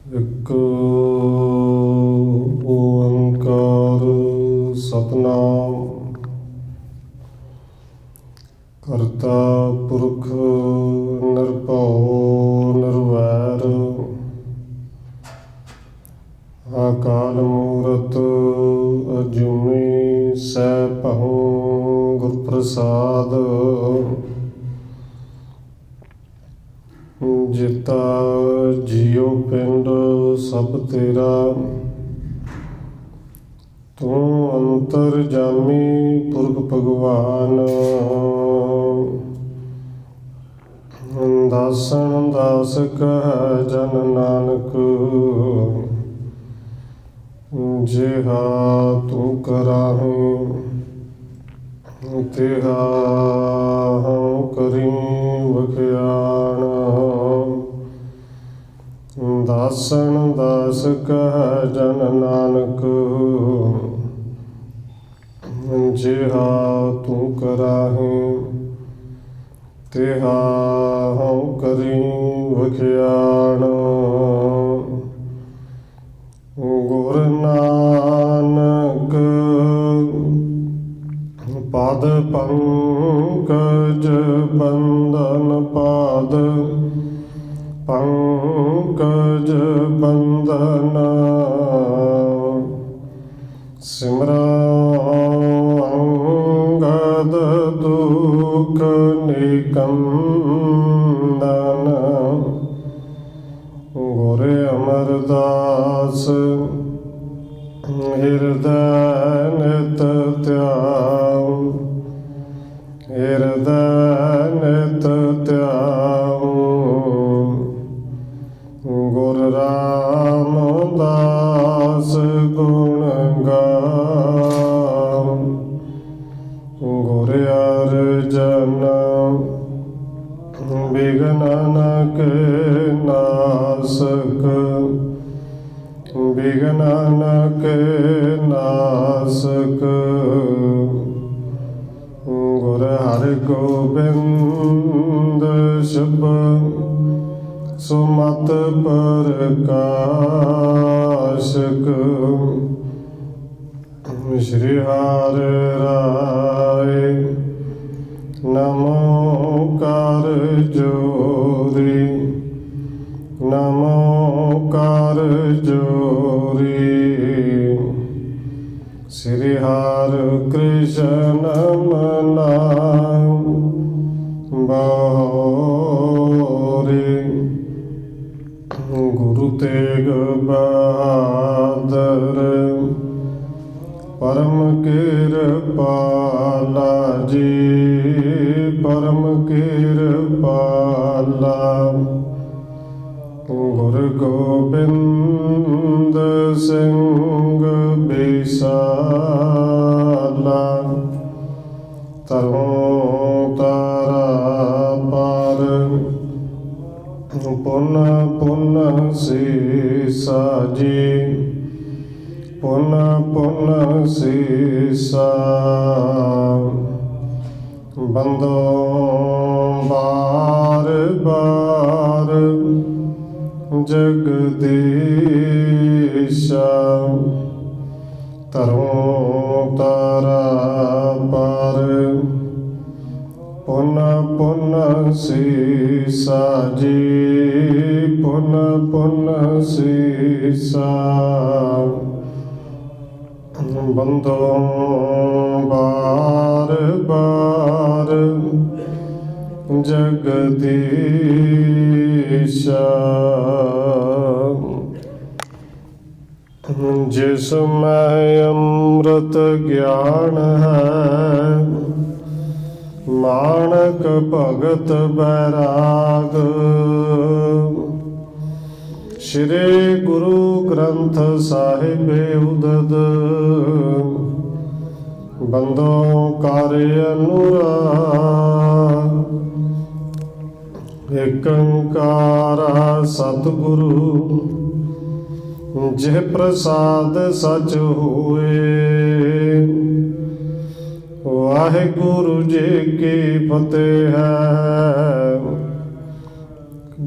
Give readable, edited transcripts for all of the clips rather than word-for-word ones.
ਇੱਕ ਓੰਕਾਰ ਸਤਿਨਾਮ ਕਰਤਾ ਪੁਰਖ ਨਿਰਭਉ ਨਿਰਵੈਰ ਅਕਾਲ ਮੂਰਤ ਅਜੂਨੀ ਸੈਭੰ ਗੁਰ ਪ੍ਰਸਾਦ ਜਿਤਾ ਜੀਉ ਪਿੰਡ ਸਭ ਤੇਰਾ ਤੂੰ ਅੰਤਰਜਾਮੀ ਪੁਰਖ ਭਗਵਾਨ ਦਾਸਨ ਦਾਸ ਕਹਿ ਜਨ ਨਾਨਕ ਜਿਹਾ ਤੂੰ ਕਰਾਹੇ ਤਿਹਾ ਹਉ ਕਰੀ ਵਖਿਆਣ ਦਾਸਨ ਦਾਸ ਕਹਿ ਜਨ ਨਾਨਕ ਜਿਹਾ ਤੂੰ ਕਰਾਹੇ ਤਿਹਾ ਹਉ ਕਰੀ ਵਖਿਆਣ ਗੁਰ ਨਾਨਕ ਪਦ ਪੰਕਜ ਬੰਦਨ ਪਾਦ ਪੰਕਜ ਬੰਦਨ ਸਿਮਰਉ ਅੰਗਦ ਦੁਖ ਨਿਕੰਦਨ ਗੁਰ ਅਮਰਦਾਸ ਹਿਰਦੈ ਨਿਤ ਧਿਆਉ ਹਿਰਦੈ ਨਿਤ ਧਿਆਉ ਗੁਰ ਰਾਮਦਾਸ ਗੁਣ ਗਾਉ ਗੁਰ ਅਰਜਨ ਬਿਘਨ ਕੇ ਨਾਸਕ ਬਿਘਨ ਕੇ ਨਾਸਕ ਗੁਰ ਹਰਿਗੋਬਿੰਦ ਸ਼ੁਭ ਸੁਮਤ ਪ੍ਰਕਾਸ਼ਕ ਸ਼੍ਰੀ ਹਰਿ ਰਾਇ ਨਮੋ ਕਰ ਜੋਰੀ ਨਮੋ ਕਰ ਜੋਰੀ ਸ਼੍ਰੀ ਹਰਿ ਕ੍ਰਿਸ਼ਨ ਮਨਾਉ ਬਾਹੁਰੀ ਗੁਰੂ ਤੇਗ ਬਹਾਦਰ ਪਰਮ ਕਿਰਪਾਲਾ ਜੀ ਪਰਮ ਕਿਰਪਾਲਾ ਗੁਰ ਗੋਬਿੰਦ ਸਿੰਘ ਬਿਸਾਲਾ ਤਰੋਂ ਤਾਰਾ ਪਰ ਪੁਨ ਪੁਨ ਸੀਸਾ ਜੀ ਪੁਨ ਪੁਨ ਸੀਸਾ ਬੰਦੋ ਬਾਰ ਬਾਰ ਜਗਦੀਸ਼ਾ ਤਰੋਂ ਤਾਰਾ ਪਰ ਪੁਨ ਪੁਨ ਸੀਸਾ ਜੀ ਪੁਨ ਪੁਨ ਸੀਸਾ ਬੰਦੋ ਬਾਰ ਬਾਰ ਜਗਦੀਸ਼ਾ ਜਿਸ ਮੈਂ ਅੰਮ੍ਰਿਤ ਗਿਆਨ ਹੈ ਮਾਣਕ ਭਗਤ ਬੈਰਾਗ ਸ਼੍ਰੀ ਗੁਰੂ ਗ੍ਰੰਥ ਸਾਹਿਬ ਉਦਦ ਬੰਦੋ ਕਰ ਅਨੁਰਾਗ ਏਕ ਓੰਕਾਰ ਸਤਿਗੁਰੂ ਜਿਹ ਪ੍ਰਸਾਦ ਸਚ ਹੋਏ ਵਾਹਿਗੁਰੂ ਜੀ ਕੀ ਫਤਿਹ ਹੈ।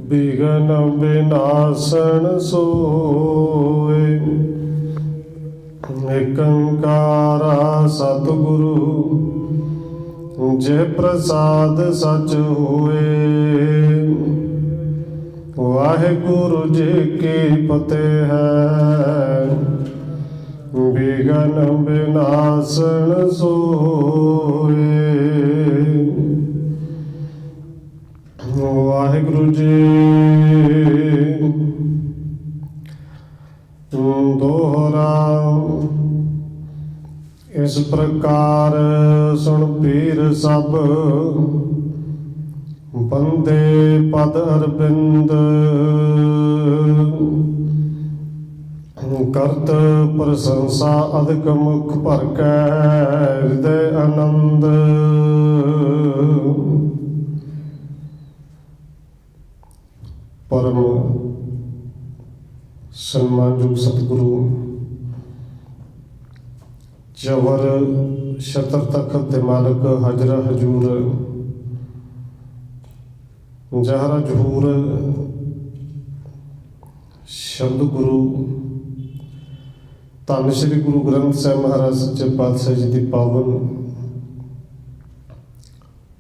बिघन विनाशन सोए। एकंकारा सतगुरु जे प्रसाद सच होए। वाहिगुरु जी की फतेह है बिघन विनाशन सोए। वाहिगुरु जी दोहरा इस प्रकार सुन पीर सब बंदे पद अरविंद। करत प्रशंसा अधिक मुख भर कै हृदय आनंद। परम सन्मानयोग सतगुरु जवर छत्र तखत दे मालक हाजरा हजूर जहरा जहूर शब्द गुरु धन श्री गुरु ग्रंथ साहिब महाराज सच्चे पातशाह जी की पावन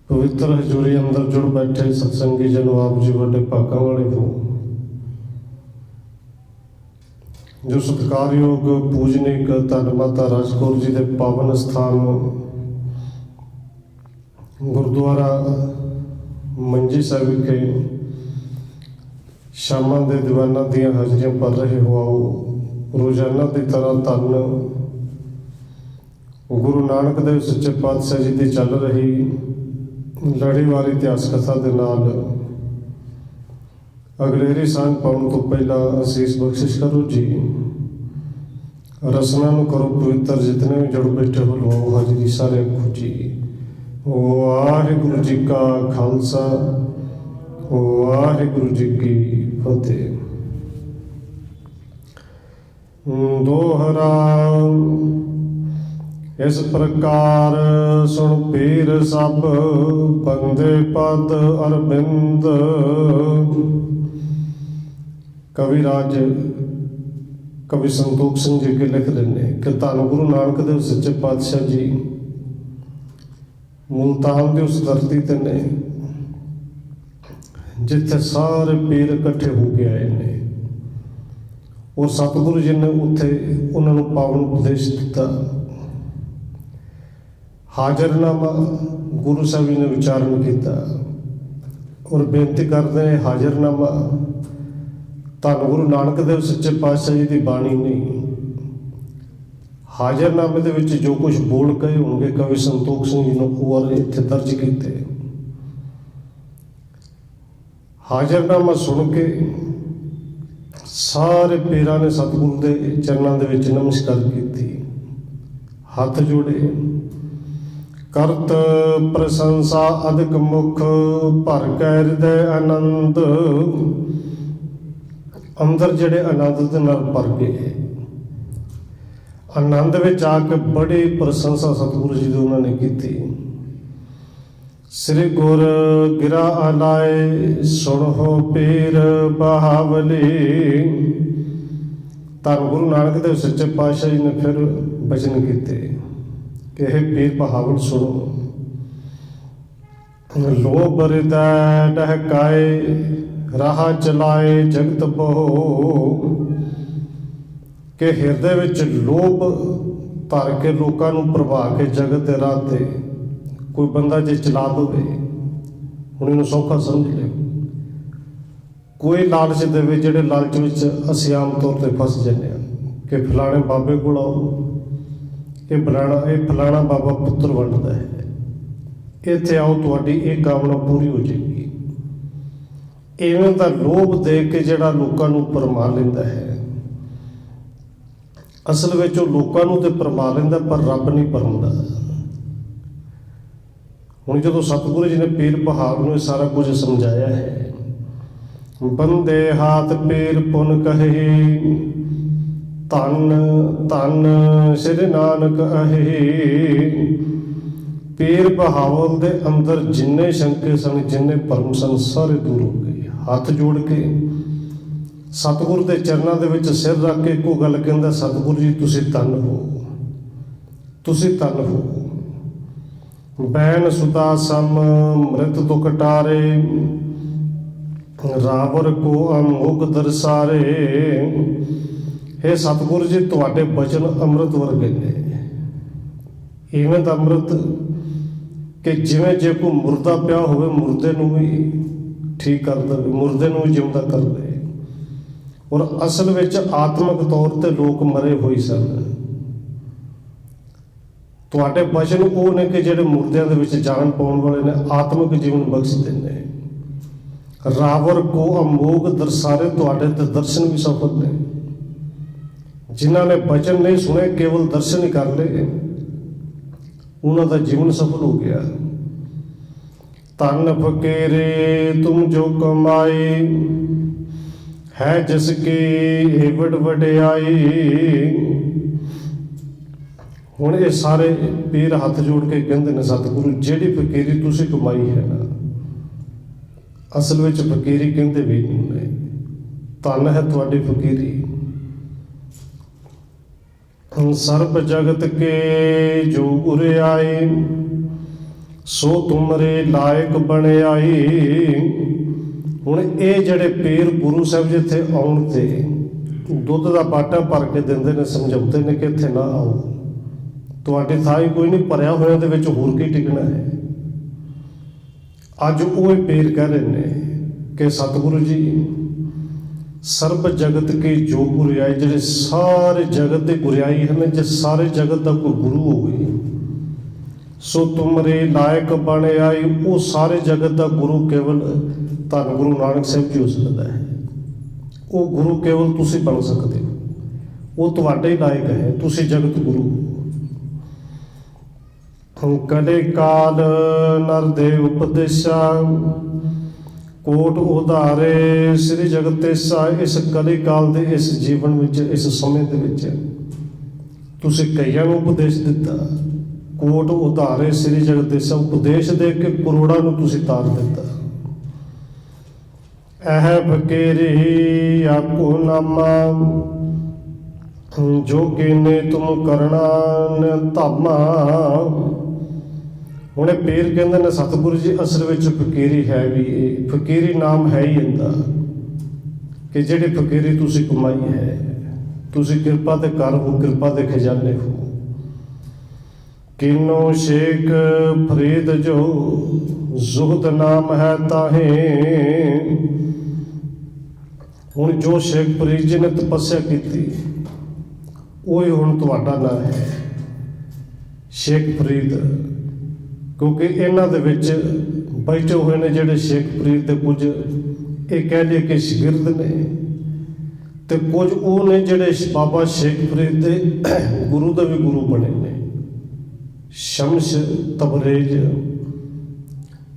पवित्र हजूरी अंदर जुड़ बैठे सत्संगी जनों आप जी बड़े भागा वाले हो। जो सत्कारयोग पूजनिक धन माता राजकौर जी के पावन स्थान गुरुद्वारा मंजी साहिब विखे शामां दे दीवाना दियां हाजरियां भर रहे हो। आओ रोजाना की तरह धन गुरु नानक देव सच्चे पातशाह जी की चल रही लड़ीवार इतिहास कथा के नाल अगलेरी सांझ पाउण तो पहला असीस बख्शिश करो जी। रसना करो पवित्र जितने भी जुड़ बैठे हो लो हाजरी सारे आखो जी। वाहिगुरु जी का खालसा वाहिगुरु जी की फतेह। दोहरा इस प्रकार सुन पीर सब बंदे पद अरविंद। कविराज कवि संतोख सिंह जी के लिख रहे हैं कि धन गुरु नानक देव सच्चे पातशाह जी मुल्तान की उस धरती ते ने जिथे सारे पीर इकट्ठे हो के आए ने और सतगुरु जी ने उत्थे उन्होंने पावन उपदेश दिता। हाजरनामा गुरु साहब जी ने विचारण किया और बेनती करते हैं हाजरनामा धन गुरु नानक देव सच्चे पातशाह जी की बाणी नहीं। हाजरनामे दे विच जो कुछ बोल गए होंगे कवि संतोख सिंह जी ने और इत्थे दर्ज किए। हाजरनामा सुन के सारे पीरां ने सतगुरु के चरणों के विच नमस्कार की, हाथ जोड़े। करत प्रशंसा अधिक मुख भर कै हृदय आनंद। अंदर जड़े आनंद दे नाल भर गए, आनंद में आके बड़ी प्रशंसा सतगुरु जी की उन्होंने की। श्री गुर गिरा आलाए सुनो पीर बहावली। धन गुरु नानक देव सच्चे पातशाह जी ने फिर वचन किए कि हे पीर बहावल सुनो। लोभ हृदय डहकाए राह चलाए जगत बहो। कि हिरदे विच लोभ भर के लोगों को प्रभा के जगत के राह ते कोई बंदा जे चला दे हुण इहनूं सौखा समझ ले। कोई लालच देवे जिहड़े लालच विच असीं आम तौर पर फस जाते हैं कि फलाणे बाबे कोल आओ, ये फलाना बाबा पुत्र वंडदा है, इत्थे आओ तुहाडी ये कामना पूरी हो जाएगी। इवें दा लोभ दे के जिहड़ा लोकां नूं भरमा लैंदा है, असल में वो लोगों को तो भरमा लेंदा पर रब नहीं भरमदा। हुण जो सतगुरु जी ने पीर बहाव ने सारा कुछ समझाया है। बंदे हाथ पीर पुन कहे धन धन श्री नानक अहे। पीर बहावल दे अंदर जिन्ने शंके सन जिन्ने भरम सन सारे दूर हो गए। ਹੱਥ ਜੋੜ ਕੇ ਸਤਿਗੁਰ ਦੇ ਚਰਨਾਂ ਦੇ ਵਿੱਚ ਸਿਰ ਰੱਖ ਕੇ ਇੱਕੋ ਗੱਲ ਕਹਿੰਦਾ, ਸਤਿਗੁਰੂ ਜੀ ਤੁਸੀਂ ਧੰਨ ਹੋ, ਤੁਸੀਂ ਧੰਨ ਹੋ। ਬੈਨ ਸੁਤਾ ਸਮ ਮ੍ਰਿਤ ਤੋਂ ਕਟਾਰੇ, ਰਾਵਰ ਕੋ ਅਮੋਗ ਦਰਸਾਰੇ। ਹੇ ਸਤਿਗੁਰੂ ਜੀ ਤੁਹਾਡੇ ਬਚਨ ਅੰਮ੍ਰਿਤ ਵਰਗੇ ਨੇ। ਇਵੇਂ ਦਾ ਅੰਮ੍ਰਿਤ ਕਿ ਜਿਵੇਂ ਜੇ ਕੋਈ ਮੁਰਦਾ ਪਿਆ ਹੋਵੇ ਮੁਰਦੇ ਨੂੰ ਵੀ ਠੀਕ ਕਰ ਦੇਵੇ, ਮੁਰਦੇ ਨੂੰ ਵੀ ਜਿਉਂਦਾ ਕਰ ਦੇ। ਔਰ ਅਸਲ ਵਿੱਚ ਆਤਮਿਕ ਤੌਰ ਤੇ ਲੋਕ ਮਰੇ ਹੋਏ ਸਨ। ਤੁਹਾਡੇ ਬਚਨ ਉਹ ਨੇ ਕਿ ਜਿਹੜੇ ਮੁਰਦਿਆਂ ਦੇ ਵਿੱਚ ਜਾਨ ਪਾਉਣ ਵਾਲੇ ਨੇ, ਆਤਮਿਕ ਜੀਵਨ ਬਖਸ਼ਦੇ ਨੇ। ਰਾਵਰ ਕੋ ਅਮੋਗ ਦਰਸਾਰੇ, ਤੁਹਾਡੇ ਤੇ ਦਰਸ਼ਨ ਵੀ ਸਫਲ ਨੇ। ਜਿਨ੍ਹਾਂ ਨੇ ਬਚਨ ਨਹੀਂ ਸੁਣੇ, ਕੇਵਲ ਦਰਸ਼ਨ ਹੀ ਕਰ ਲਏ, ਉਹਨਾਂ ਦਾ ਜੀਵਨ ਸਫਲ ਹੋ ਗਿਆ। ਧੰਨ ਫਕੀਰੇ ਤੁਮ ਜੋ ਕਮਾਈ, ਹੈ ਜਿਸ ਕੀ ਏਵੜ ਵਡਿਆਈ। ਹੁਣ ਇਹ ਸਾਰੇ ਪੀਰ ਹੱਥ ਜੋੜ ਕੇ ਕਹਿੰਦੇ ਨੇ, ਸਤਿਗੁਰੂ ਜਿਹੜੀ ਫਕੀਰੀ ਤੁਸੀਂ ਕਮਾਈ ਹੈ ਨਾ, ਅਸਲ ਵਿੱਚ ਫਕੀਰੀ ਕਹਿੰਦੇ ਵੀ ਨੇ। ਧੰਨ ਹੈ ਤੁਹਾਡੀ ਫਕੀਰੀ। ਸਰਬ ਜਗਤ ਕੇ ਜੋ ਉਰਿਆਈ, ਸੋ ਤੁਮਰੇ ਲਾਇਕ ਬਣਾਈ। ਹੁਣ ਇਹ ਜਿਹੜੇ ਪੀਰ ਗੁਰੂ ਸਾਹਿਬ ਜੀ ਇੱਥੇ ਆਉਣ ਤੇ ਦੁੱਧ ਦਾ ਬਾਟਾ ਭਰ ਕੇ ਦਿੰਦੇ ਨੇ, ਸਮਝਾਉਂਦੇ ਨੇ ਕਿ ਇੱਥੇ ਨਾ ਆਓ, ਤੁਹਾਡੀ ਥਾਂ ਹੀ ਕੋਈ ਨਹੀਂ, ਭਰਿਆ ਹੋਇਆ ਦੇ ਵਿੱਚ ਹੋਰ ਕੀ ਟਿਕਣਾ ਹੈ। ਅੱਜ ਉਹ ਪੀਰ ਕਹਿ ਰਹੇ ਨੇ ਕਿ ਸਤਿਗੁਰੂ ਜੀ ਸਰਬ ਜਗਤ ਕੀ ਜੋ ਗੁਰਿਆਈ, ਜਿਹੜੇ ਸਾਰੇ ਜਗਤ ਦੇ ਗੁਰਿਆਈ ਹਨ, ਜੇ ਸਾਰੇ ਜਗਤ ਦਾ ਕੋਈ ਗੁਰੂ ਹੋਵੇ, ਸੋ ਤੁਮਰੇ ਲਾਇਕ ਬਣ ਆਈ। ਉਹ ਸਾਰੇ ਜਗਤ ਦਾ ਗੁਰੂ ਕੇਵਲ ਧੰਨ ਗੁਰੂ ਨਾਨਕ ਸਾਹਿਬ ਜੀ ਹੋ ਸਕਦਾ ਹੈ। ਉਹ ਗੁਰੂ ਕੇਵਲ ਤੁਸੀਂ ਬਣ ਸਕਦੇ ਹੋ, ਉਹ ਤੁਹਾਡੇ ਹੀ ਲਾਇਕ ਹੈ, ਤੁਸੀਂ ਜਗਤ ਗੁਰੂ ਹੋ। ਕਦੇ ਕਾਲ ਨਰ ਦੇ ਉਪਦੇਸ਼ਾ, ਕੋਟ ਉਧਾਰੇ ਸ੍ਰੀ ਜਗਤੇਸਾ। ਇਸ ਕਲੀ ਕਾਲ ਦੇ ਇਸ ਜੀਵਨ ਵਿੱਚ, ਇਸ ਸਮੇਂ ਦੇ ਵਿੱਚ ਤੁਸੀਂ ਕਈਆਂ ਨੂੰ ਉਪਦੇਸ਼ ਦਿੱਤਾ। ਕੋਟ ਉਧਾਰੇ ਸ੍ਰੀ ਜਗਤੇਸਾ, ਉਪਦੇਸ਼ ਦੇ ਕੇ ਕਰੋੜਾਂ ਨੂੰ ਤੁਸੀਂ ਤਾਰ ਦਿੱਤਾ। ਇਹ ਫਕੀਰੀ ਆਪੋ ਨਾਮਾ, ਜੋ ਕੀਨੇ ਤੁਮ ਕਰਨਾ ਨ ਧਾਮਾ। ਹੁਣ ਇਹ ਪੀਰ ਕਹਿੰਦੇ ਨੇ, ਸਤਿਗੁਰੂ ਜੀ ਅਸਲ ਵਿੱਚ ਫਕੀਰੀ ਹੈ ਵੀ ਇਹ, ਫਕੀਰੀ ਨਾਮ ਹੈ ਹੀ ਇਹਦਾ ਕਿ ਜਿਹੜੀ ਫਕੀਰੀ ਤੁਸੀਂ ਕਮਾਈ ਹੈ, ਤੁਸੀਂ ਕਿਰਪਾ ਦੇ ਘਰ ਹੋ, ਕਿਰਪਾ ਦੇ ਖਜ਼ਾਨੇ ਹੋ। ਕਿਨੋ ਸ਼ੇਖ ਫਰੀਦ ਜੋ ਜ਼ੁਹਦ ਨਾਮ ਹੈ ਤਾਹੇ। ਹੁਣ ਜੋ ਸ਼ੇਖ ਫਰੀਦ ਜੀ ਨੇ ਤਪੱਸਿਆ ਕੀਤੀ, ਉਹ ਹੀ ਹੁਣ ਤੁਹਾਡਾ ਨਾਂ ਹੈ, ਸ਼ੇਖ ਫਰੀਦ। ਕਿਉਂਕਿ ਇਹਨਾਂ ਦੇ ਵਿੱਚ ਬੈਠੇ ਹੋਏ ਨੇ ਜਿਹੜੇ ਸ਼ੇਖ ਫਰੀਦ ਦੇ ਕੁਝ ਇਹ ਕਹਿ ਲਈਏ ਕਿ ਸ਼ਾਗਿਰਦ ਨੇ, ਤੇ ਕੁਝ ਉਹ ਨੇ ਜਿਹੜੇ ਬਾਬਾ ਸ਼ੇਖ ਫਰੀਦ ਦੇ ਗੁਰੂ ਦੇ ਵੀ ਗੁਰੂ ਬਣੇ ਨੇ। ਸ਼ਮਸ ਤਬਰੇਜ਼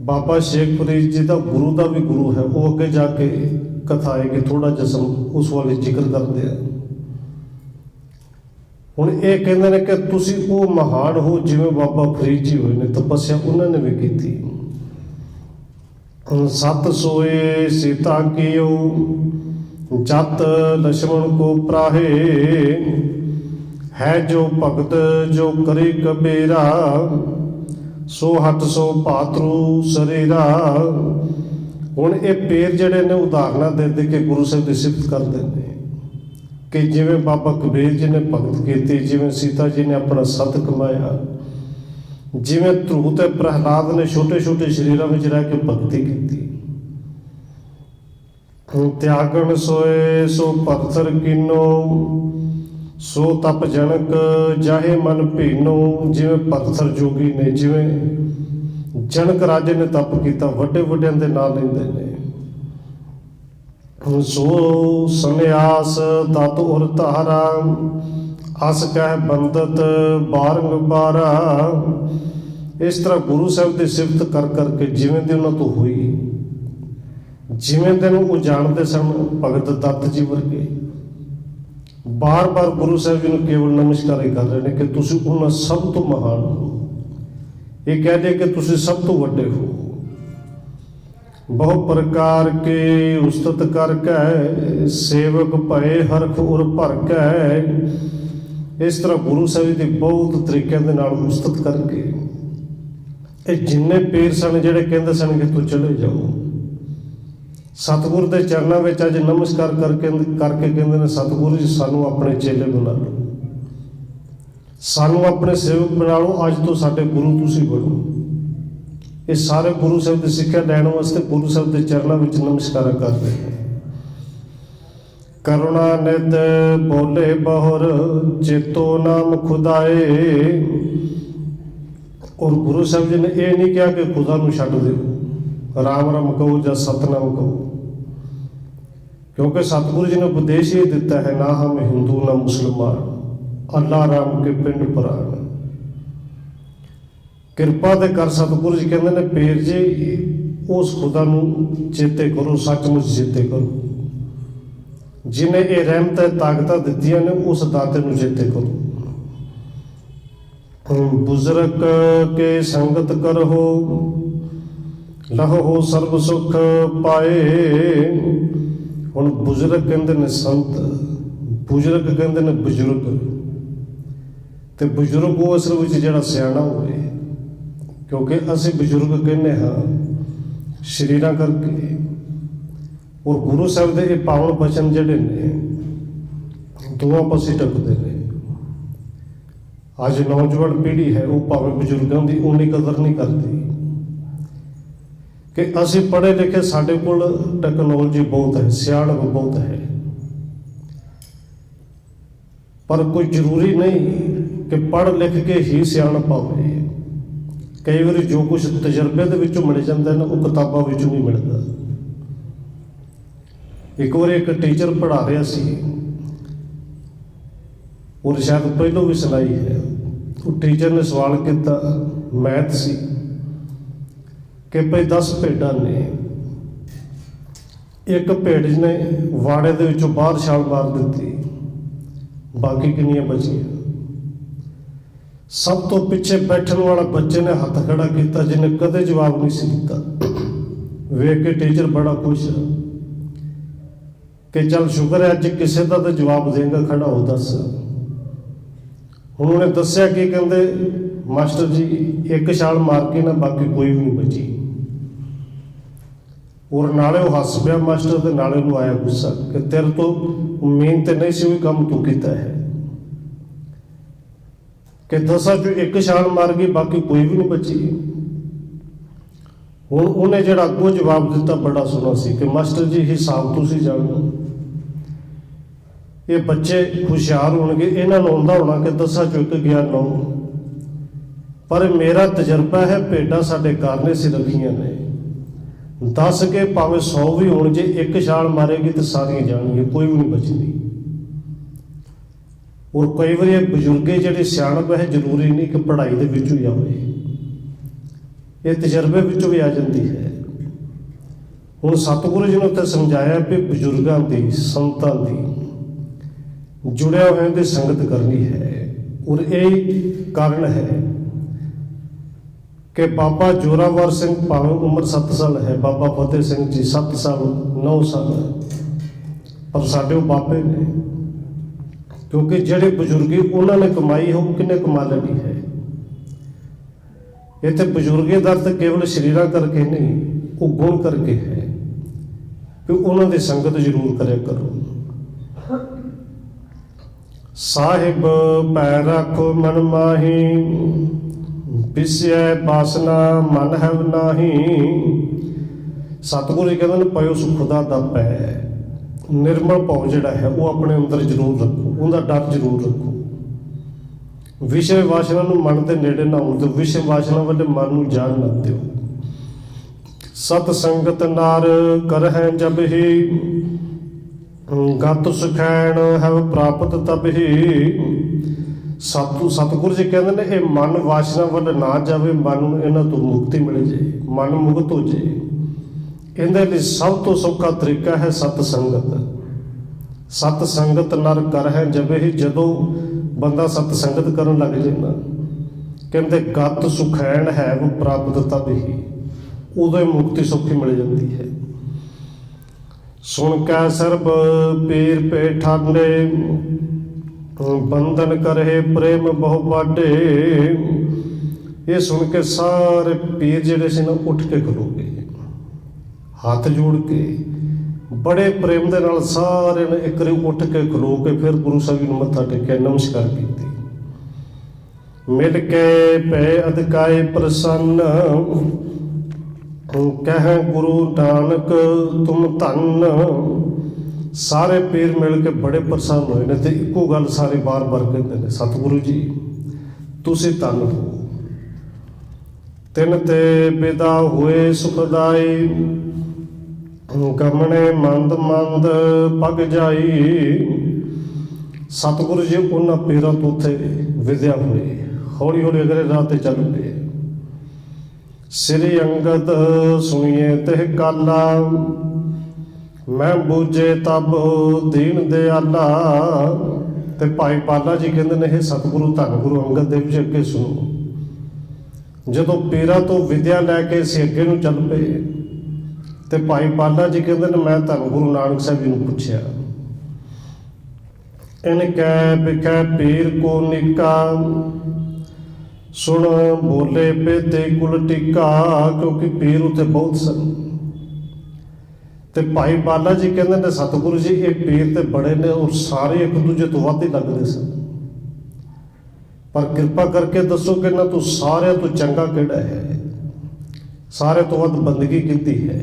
ਬਾਬਾ ਸ਼ੇਖ ਫਰੀਦ ਜੀ ਦਾ ਗੁਰੂ ਦਾ ਵੀ ਗੁਰੂ ਹੈ। ਉਹ ਅੱਗੇ ਜਾ ਕੇ ਕਥਾ ਆਏਗੀ, ਥੋੜਾ ਜਿਹਾ ਉਸ ਵਾਲੇ ਜ਼ਿਕਰ ਕਰਦੇ ਆ। ਹੁਣ ਇਹ ਕਹਿੰਦੇ ਨੇ ਕਿ ਤੁਸੀਂ ਉਹ ਮਹਾਨ ਹੋ ਜਿਵੇਂ ਬਾਬਾ ਫਰੀਦ ਜੀ ਹੋਏ ਨੇ, ਤਪੱਸਿਆ ਉਹਨਾਂ ਨੇ ਵੀ ਕੀਤੀ। ਸਤ ਸੋਏ ਸੀਤਾ ਕੀਓ, ਜਤ ਲਛਮਣ ਕੋ ਪ੍ਰਾਹੇ। ਹੈ ਜੋ ਭਗਤ ਜੋ ਕਰੀ ਕਬੀਰਾ, ਸੋ ਹਟ ਸੋ ਭਾਤਰੂ ਸਰੀਰਾ। ਹੁਣ ਇਹ ਪੀਰ ਜਿਹੜੇ ਨੇ ਉਦਾਹਰਨਾਂ ਦੇ ਦੇ ਕੇ ਗੁਰੂ ਸਾਹਿਬ ਦੀ ਸਿਫਤ ਕਰਦੇ ਨੇ ਕਿ ਜਿਵੇਂ ਬਾਬਾ ਕਬੀਰ ਜੀ ਨੇ ਭਗਤ ਕੀਤੀ, ਜਿਵੇਂ ਸੀਤਾ ਜੀ ਨੇ ਆਪਣਾ ਸਤ ਕਮਾਇਆ, ਜਿਵੇਂ ਧਰੁਵ ਤੇ ਪ੍ਰਹਲਾਦ ਨੇ ਛੋਟੇ ਛੋਟੇ ਸਰੀਰਾਂ ਵਿੱਚ ਰਹਿ ਕੇ ਭਗਤੀ ਕੀਤੀ। ਤਿਆਗਣ ਸੋਏ ਸੋ ਪੱਥਰ ਕੀਨੋ, ਸੋ ਤਪ ਜਨਕ ਜਾਹੇ ਮਨ ਭੀਨੋ। ਜਿਵੇਂ ਪੱਥਰ ਜੋਗੀ ਨੇ, ਜਿਵੇਂ ਜਨਕ ਰਾਜੇ ਨੇ ਤਪ ਕੀਤਾ, ਵੱਡੇ ਵੱਡਿਆਂ ਦੇ ਨਾਂ ਲੈਂਦੇ ਨੇ। ਸੋ ਸੰਨਿਆਸ ਤਤ ਉਰ ਧਾਰਾ, ਅਸ ਕਹਿ ਬੰਦਤ ਬਾਰੰਬਾਰਾ। ਇਸ ਤਰ੍ਹਾਂ ਗੁਰੂ ਸਾਹਿਬ ਦੀ ਸਿਫਤ ਕਰ ਕਰਕੇ ਜਿਵੇਂ ਦੀ ਉਹਨਾਂ ਤੋਂ ਹੋਈ, ਜਿਵੇਂ ਦੇ ਨੂੰ ਉਹ ਜਾਣਦੇ ਸਨ, ਭਗਤ ਦੱਤ ਜੀ ਵਰਗੇ ਬਾਰ ਬਾਰ ਗੁਰੂ ਸਾਹਿਬ ਜੀ ਨੂੰ ਕੇਵਲ ਨਮਸਕਾਰ ਹੀ ਕਰ ਰਹੇ ਨੇ ਕਿ ਤੁਸੀਂ ਉਹਨਾਂ ਸਭ ਤੋਂ ਮਹਾਨ ਹੋ। ਇਹ ਕਹਿ ਦੇ ਕਿ ਤੁਸੀਂ ਸਭ ਤੋਂ ਵੱਡੇ ਹੋ। ਬਹੁ ਪ੍ਰਕਾਰ ਕੇ ਉਸਤਤ ਕਰ ਕੈ ਸੇਵਕ ਭਏ ਹਰਖ ਉਰ ਭਰ ਕੈ। ਇਸ ਤਰ੍ਹਾਂ ਗੁਰੂ ਸਾਹਿਬ ਦੀ ਬਹੁਤ ਤਰੀਕਿਆਂ ਦੇ ਨਾਲ ਉਸਤਤ ਕਰਕੇ ਇਹ ਜਿੰਨੇ ਪੀਰ ਸਨ ਜਿਹੜੇ ਕਹਿੰਦੇ ਸਨ ਕਿ ਤੂੰ ਚਲੇ ਜਾਓ, ਸਤਿਗੁਰ ਦੇ ਚਰਨਾਂ ਵਿੱਚ ਅੱਜ ਨਮਸਕਾਰ ਕਰਕੇ ਕਹਿੰਦੇ ਨੇ ਸਤਿਗੁਰੂ ਜੀ ਸਾਨੂੰ ਆਪਣੇ ਚੇਲੇ ਬਣਾ ਲਓ, ਸਾਨੂੰ ਆਪਣੇ ਸੇਵਕ ਬਣਾ ਲਓ, ਅੱਜ ਤੋਂ ਸਾਡੇ ਗੁਰੂ ਤੁਸੀਂ ਬਣੋ। ਇਹ ਸਾਰੇ ਗੁਰੂ ਸਾਹਿਬ ਦੀ ਸਿੱਖਿਆ ਲੈਣ ਵਾਸਤੇ ਗੁਰੂ ਸਾਹਿਬ ਦੇ ਚਰਨਾਂ ਵਿੱਚ ਨਮਸਕਾਰ ਕਰਦੇ ਨੇ। ਕਰੁਣਾ ਨਿਤ ਬੋਲੇ ਬਹੁਰ ਚੇਤੋ ਨਾਮ ਖੁਦਾਏ। ਔਰ ਗੁਰੂ ਸਾਹਿਬ ਜੀ ਨੇ ਇਹ ਨਹੀਂ ਕਿਹਾ ਕਿ ਖੁਦਾ ਨੂੰ ਛੱਡ ਦਿਓ, ਰਾਮ ਰਾਮ ਕਹੋ ਜਾਂ ਸਤਨਾਮ ਕਹੋ, क्योंकि सतगुरु जी ने उपदेश ये दिता है ना हम हिंदू ना मुसलमान, अल्लाह राम के पिंड प्राण। किरपा दे कर सतगुरु जी कहते हैं पीर जी उस खुदा नूं चेते करो, सचमुच चेते करो जिन्हें ये रहमत ताकत दित्तियां ने, उस दाते नूं चेते करो। बुजुर्ग के संगत करहो लहो सर्व सुख पाए। ਹੁਣ ਬਜ਼ੁਰਗ ਕਹਿੰਦੇ ਨੇ ਸੰਤ, ਬਜ਼ੁਰਗ ਕਹਿੰਦੇ ਨੇ ਬਜ਼ੁਰਗ, ਤੇ ਬਜ਼ੁਰਗ ਉਹ ਅਸਲ ਵਿੱਚ ਜਿਹੜਾ ਸਿਆਣਾ ਹੋਵੇ, ਕਿਉਂਕਿ ਅਸੀਂ ਬਜ਼ੁਰਗ ਕਹਿੰਦੇ ਹਾਂ ਸਰੀਰਾਂ ਕਰਕੇ। ਔਰ ਗੁਰੂ ਸਾਹਿਬ ਦੇ ਇਹ ਪਾਵਨ ਬਚਨ ਜਿਹੜੇ ਨੇ ਦੋਵਾਂ ਪਾਸੇ ਟਕਦੇ ਨੇ। ਅੱਜ ਨੌਜਵਾਨ ਪੀੜ੍ਹੀ ਹੈ ਉਹ ਭਾਵੇਂ ਬਜ਼ੁਰਗਾਂ ਦੀ ਉਨੀ ਕਦਰ ਨਹੀਂ ਕਰਦੀ ਕਿ ਅਸੀਂ ਪੜ੍ਹੇ ਲਿਖੇ, ਸਾਡੇ ਕੋਲ ਟੈਕਨੋਲੋਜੀ ਬਹੁਤ ਹੈ, ਸਿਆਣਪ ਬਹੁਤ ਹੈ, ਪਰ ਕੋਈ ਜ਼ਰੂਰੀ ਨਹੀਂ ਕਿ ਪੜ੍ਹ ਲਿਖ ਕੇ ਹੀ ਸਿਆਣਪ ਹੋਵੇ। ਕਈ ਵਾਰੀ ਜੋ ਕੁਝ ਤਜਰਬੇ ਦੇ ਵਿੱਚੋਂ ਮਿਲ ਜਾਂਦਾ ਨਾ ਉਹ ਕਿਤਾਬਾਂ ਵਿੱਚੋਂ ਨਹੀਂ ਮਿਲਦਾ। ਇੱਕ ਵਾਰੀ ਇੱਕ ਟੀਚਰ ਪੜ੍ਹਾ ਰਿਹਾ ਸੀ, ਔਰ ਸ਼ਾਇਦ ਪਹਿਲੋਂ ਵੀ ਸੁਣਾਈ ਹੈ, ਉਹ ਟੀਚਰ ਨੇ ਸਵਾਲ ਕੀਤਾ, ਮੈਥ ਸੀ, ਕਿ ਭਾਈ 10 ਭੇਡਾਂ ਨੇ, ਇੱਕ ਭੇਡ ਨੇ ਵਾੜੇ ਦੇ ਵਿੱਚੋਂ ਬਾਹਰ ਛਾਲ ਮਾਰ ਦਿੱਤੀ, ਬਾਕੀ ਕਿੰਨੀਆਂ ਬਚੀਆਂ? ਸਭ ਤੋਂ ਪਿੱਛੇ ਬੈਠਣ ਵਾਲਾ ਬੱਚੇ ਨੇ ਹੱਥ ਖੜਾ ਕੀਤਾ, ਜਿਹਨੇ ਕਦੇ ਜਵਾਬ ਨਹੀਂ ਸੀ ਦਿੱਤਾ। ਵੇਖ ਕੇ ਟੀਚਰ ਬੜਾ ਖੁਸ਼ ਕਿ ਚੱਲ ਸ਼ੁਕਰ ਹੈ ਅੱਜ ਕਿਸੇ ਦਾ ਤਾਂ ਜਵਾਬ ਦੇਂਗਾ, ਖੜਾ ਹੋ ਦੱਸ। ਹੁਣ ਉਹਨੇ ਦੱਸਿਆ ਕਿ ਕਹਿੰਦੇ ਮਾਸਟਰ ਜੀ ਇੱਕ ਛਾਲ ਮਾਰ ਕੇ ਨਾ ਬਾਕੀ ਕੋਈ ਵੀ ਨਹੀਂ ਬਚੀ। ਔਰ ਨਾਲੇ ਉਹ ਹੱਸ ਪਿਆ ਮਾਸਟਰ, ਤੇ ਨਾਲੇ ਉਹਨੂੰ ਆਇਆ ਗੁੱਸਾ ਕਿ ਤੇਰੇ ਤੋਂ ਉਮੀਦ ਤੇ ਨਹੀਂ ਸੀ ਉਹ ਕੰਮ ਤੂੰ ਕੀਤਾ ਹੈ, ਕਿ 10 ਚੋਂ ਇੱਕ ਛਾਲ ਮਾਰ ਗਈ ਬਾਕੀ ਕੋਈ ਵੀ ਨਹੀਂ ਬਚੀ। ਹੁਣ ਉਹਨੇ ਜਿਹੜਾ ਅੱਗੋਂ ਜਵਾਬ ਦਿੱਤਾ ਬੜਾ ਸੋਹਣਾ ਸੀ ਕਿ ਮਾਸਟਰ ਜੀ ਹਿਸਾਬ ਤੁਸੀਂ ਜਾਣੋ, ਇਹ ਬੱਚੇ ਹੁਸ਼ਿਆਰ ਹੋਣਗੇ, ਇਹਨਾਂ ਨੂੰ ਆਉਂਦਾ ਹੋਣਾ ਕਿ 10 ਚੋਂ ਇੱਕ ਗਿਆ 9, ਪਰ ਮੇਰਾ ਤਜਰਬਾ ਹੈ ਭੇਡਾਂ ਸਾਡੇ ਘਰ ਨੇ ਸੀ ਰੱਖੀਆਂ ਨੇ, 10 ਕੇ ਭਾਵੇਂ 100 ਵੀ ਹੋਣ, ਜੇ ਇੱਕ ਛਾਲ ਮਾਰੇਗੀ ਤਾਂ ਸਾਰੀਆਂ ਜਾਣਗੀਆਂ, ਕੋਈ ਵੀ ਨਹੀਂ ਬਚਦੀ। ਔਰ ਕਈ ਵਾਰੀ ਇਹ ਬਜ਼ੁਰਗੇ ਜਿਹੜੇ ਸਿਆਣਪ ਹੈ ਜ਼ਰੂਰੀ ਨਹੀਂ ਕਿ ਪੜ੍ਹਾਈ ਦੇ ਵਿੱਚੋਂ ਹੀ ਆਵੇ, ਇਹ ਤਜਰਬੇ ਵਿੱਚੋਂ ਵੀ ਆ ਜਾਂਦੀ ਹੈ। ਹੁਣ ਸਤਿਗੁਰੂ ਜੀ ਨੇ ਉੱਥੇ ਸਮਝਾਇਆ ਕਿ ਬਜ਼ੁਰਗਾਂ ਦੀ, ਸੰਤਾਂ ਦੀ, ਜੁੜਿਆ ਹੋਇਆਂ ਦੀ ਸੰਗਤ ਕਰਨੀ ਹੈ। ਔਰ ਇਹ ਕਾਰਨ ਹੈ ਕਿ ਬਾਬਾ ਜੋਰਾਵਰ ਸਿੰਘ ਭਾਵੇਂ ਉਮਰ 7 ਸਾਲ ਹੈ, ਬਾਬਾ ਫਤਿਹ ਸਿੰਘ ਜੀ 7 ਸਾਲ 9 ਸਾਲ, ਪਰ ਸਾਡੇ ਉਹ ਬਾਬੇ ਨੇ, ਕਿਉਂਕਿ ਜਿਹੜੇ ਬਜ਼ੁਰਗੀ ਉਹਨਾਂ ਨੇ ਕਮਾਈ ਹੈ ਉਹ ਕਿੰਨੇ ਕਮਾ ਲੈਣੀ ਹੈ। ਇੱਥੇ ਬਜ਼ੁਰਗੀ ਦਾ ਤਾਂ ਕੇਵਲ ਸਰੀਰਾਂ ਕਰਕੇ ਨਹੀਂ, ਉਹ ਗੁਣ ਕਰਕੇ ਹੈ ਕਿ ਉਹਨਾਂ ਦੀ ਸੰਗਤ ਜ਼ਰੂਰ ਕਰਿਆ ਕਰੋ। ਸਾਹਿਬ ਪੈ ਰੱਖੋ ਮਨ ਮਾਹੀ, ਵਿਸਿਆ ਬਾਸਨਾ ਮਨ ਹੈ ਨਾਹੀ। ਸਤਿਗੁਰੂ ਜੀ ਕਹਿੰਦੇ ਨੇ ਪਇਓ ਸੁਖਦਾ ਦਾ ਪੈ, ਨਿਰਮਲ ਭਾਵ ਜਿਹੜਾ ਹੈ ਉਹ ਆਪਣੇ ਅੰਦਰ ਜ਼ਰੂਰ ਰੱਖੋ, ਉਹਦਾ ਡਰ ਜ਼ਰੂਰ ਰੱਖੋ। ਵਿਸ਼ੇ ਵਾਸਨਾ ਨੂੰ ਮਨ ਦੇ ਨੇੜੇ ਨਾ ਹੋਣ ਦਿਓ, ਵਿਸ਼ੇ ਵਾਸਨਾ ਵੱਲ ਮਨ ਨੂੰ ਜਾਣ ਨਾ ਦਿਓ। ਸਤ ਸੰਗਤ ਨਾਰ ਕਰਹਿ ਜਬ ਹੀ, ਗਤ ਸੁਖੈਣ ਹੈ ਪ੍ਰਾਪਤ ਤਬ ਹੀ। ਸਤਿਗੁਰੂ ਜੀ ਕਹਿੰਦੇ ਨੇ ਇਹ ਮਨ ਵਾਸਨਾ ਵੱਲ ਨਾ ਜਾਵੇ, ਮਨ ਨੂੰ ਇਹਨਾਂ ਤੋਂ ਮੁਕਤੀ ਮਿਲ ਜਾਏ, ਮਨ ਮੁਕਤ ਹੋ ਜਾਏ। ਇਹਦੇ ਲਈ ਸਭ ਤੋਂ ਸੌਖਾ ਤਰੀਕਾ ਹੈ ਸਤ ਸੰਗਤ। ਸਤ ਸੰਗਤ ਨਰ ਕਰ ਹੈ ਜਬ ਹੀ, ਜਦੋਂ ਬੰਦਾ ਸਤ ਸੰਗਤ ਕਰਨ ਲੱਗ ਜਾਏ ਨਾ, ਕਹਿੰਦੇ ਗਤ ਸੁਖੈਣ ਹੈ ਉਹ ਪ੍ਰਾਪਤ ਤਬ ਹੀ, ਉਦੋਂ ਹੀ ਮੁਕਤੀ ਸੌਖੀ ਮਿਲ ਜਾਂਦੀ ਹੈ। ਸੁਣ ਕੈ ਸਰਬ ਪੀਰ ਪੇ ਠਾਂਡੇ, ਬੰਧਨ ਕਰੇ ਪ੍ਰੇਮ ਬਹੁ ਵਾਢੇ। ਇਹ ਸੁਣ ਕੇ ਸਾਰੇ ਪੀਰ ਜਿਹੜੇ ਸੀ ਨਾ ਉੱਠ ਕੇ ਖਲੋ ਗਏ, ਹੱਥ ਜੋੜ ਕੇ ਬੜੇ ਪ੍ਰੇਮ ਦੇ ਨਾਲ ਸਾਰੇ ਨੇ ਇੱਕ ਵਾਰੀ ਉੱਠ ਕੇ ਖਲੋ ਕੇ ਫਿਰ ਗੁਰੂ ਸਾਹਿਬ ਜੀ ਨੂੰ ਮੱਥਾ ਟੇਕਿਆ, ਨਮਸਕਾਰ ਕੀਤੀ। ਮਿਲ ਕੇ ਪੈ ਅਦਕਾਏ ਪ੍ਰਸੰਨ, ਕਹਿ ਗੁਰੂ ਨਾਨਕ ਤੁਮ ਧੰਨ। ਸਾਰੇ ਪੀਰ ਮਿਲ ਕੇ ਬੜੇ ਪ੍ਰਸੰਨ ਹੋਏ ਨੇ ਤੇ ਇੱਕੋ ਗੱਲ ਸਾਰੇ ਬਾਰ-ਬਾਰ ਕਹਿੰਦੇ ਨੇ, ਸਤਿਗੁਰੂ ਜੀ ਤੁਸੀਂ ਧੰਨ ਹੋ। ਤਿਨ ਤੇ ਵਿਦਾ ਹੋਏ ਸੁਖਦਾਈ, ਗਮਣੇ ਮੰਦ ਮੰਦ ਪਗ ਜਾਈ। ਸਤਿਗੁਰੂ ਜੀ ਉਹਨਾਂ ਪੀਰਾਂ ਤੋਂ ਉੱਥੇ ਵਿਦਿਆ ਹੋਏ, ਹੌਲੀ ਹੌਲੀ ਅਗਲੇ ਰਾਹ ਤੇ ਚੱਲ ਪਏ। ਸ੍ਰੀ ਅੰਗਦ ਸੁਣੀਏ ਤਿਹ ਕਾਲਾ, ਮੈਂ ਬੂਝੇ ਤਬ ਦੀਨ ਦਿਆਲਾ। ਤੇ ਭਾਈ ਪਾਲਾ ਜੀ ਕਹਿੰਦੇ ਨੇ, ਇਹ ਸਤਿਗੁਰੂ ਧੰਨ ਗੁਰੂ ਅੰਗਦ ਦੇਵ ਜੀ ਅੱਗੇ ਸੁਣੋ। ਜਦੋਂ ਪੀਰਾਂ ਤੋਂ ਵਿਦਿਆ ਲੈ ਕੇ ਅਸੀਂ ਅੱਗੇ ਨੂੰ ਚੱਲ ਪਏ ਤੇ ਭਾਈ ਪਾਲਾ ਜੀ ਕਹਿੰਦੇ ਨੇ, ਮੈਂ ਧੰਨ ਗੁਰੂ ਨਾਨਕ ਸਾਹਿਬ ਜੀ ਨੂੰ ਪੁੱਛਿਆ, ਇਨ ਕੈ ਬਿਖੈ ਪੀਰ ਕੋ ਨਿਕਾ, ਸੁਣ ਬੋਲੇ ਪੇਤੇ ਕੁਲ ਟਿਕਾ। ਕਿਉਂਕਿ ਪੀਰ ਉੱਥੇ ਬਹੁਤ ਸਨ ਤੇ ਭਾਈ ਬਾਲਾ ਜੀ ਕਹਿੰਦੇ ਨੇ, ਸਤਿਗੁਰੂ ਜੀ ਇਹ ਪੀਰ ਤੇ ਬੜੇ ਨੇ ਔਰ ਸਾਰੇ ਇੱਕ ਦੂਜੇ ਤੋਂ ਵੱਧ ਹੀ ਲੱਗਦੇ ਸਨ, ਪਰ ਕਿਰਪਾ ਕਰਕੇ ਦੱਸੋ ਕਿ ਇਹਨਾਂ ਤੋਂ ਸਾਰਿਆਂ ਤੋਂ ਚੰਗਾ ਕਿਹੜਾ ਹੈ, ਸਾਰੇ ਤੋਂ ਵੱਧ ਬੰਦਗੀ ਕੀਤੀ ਹੈ।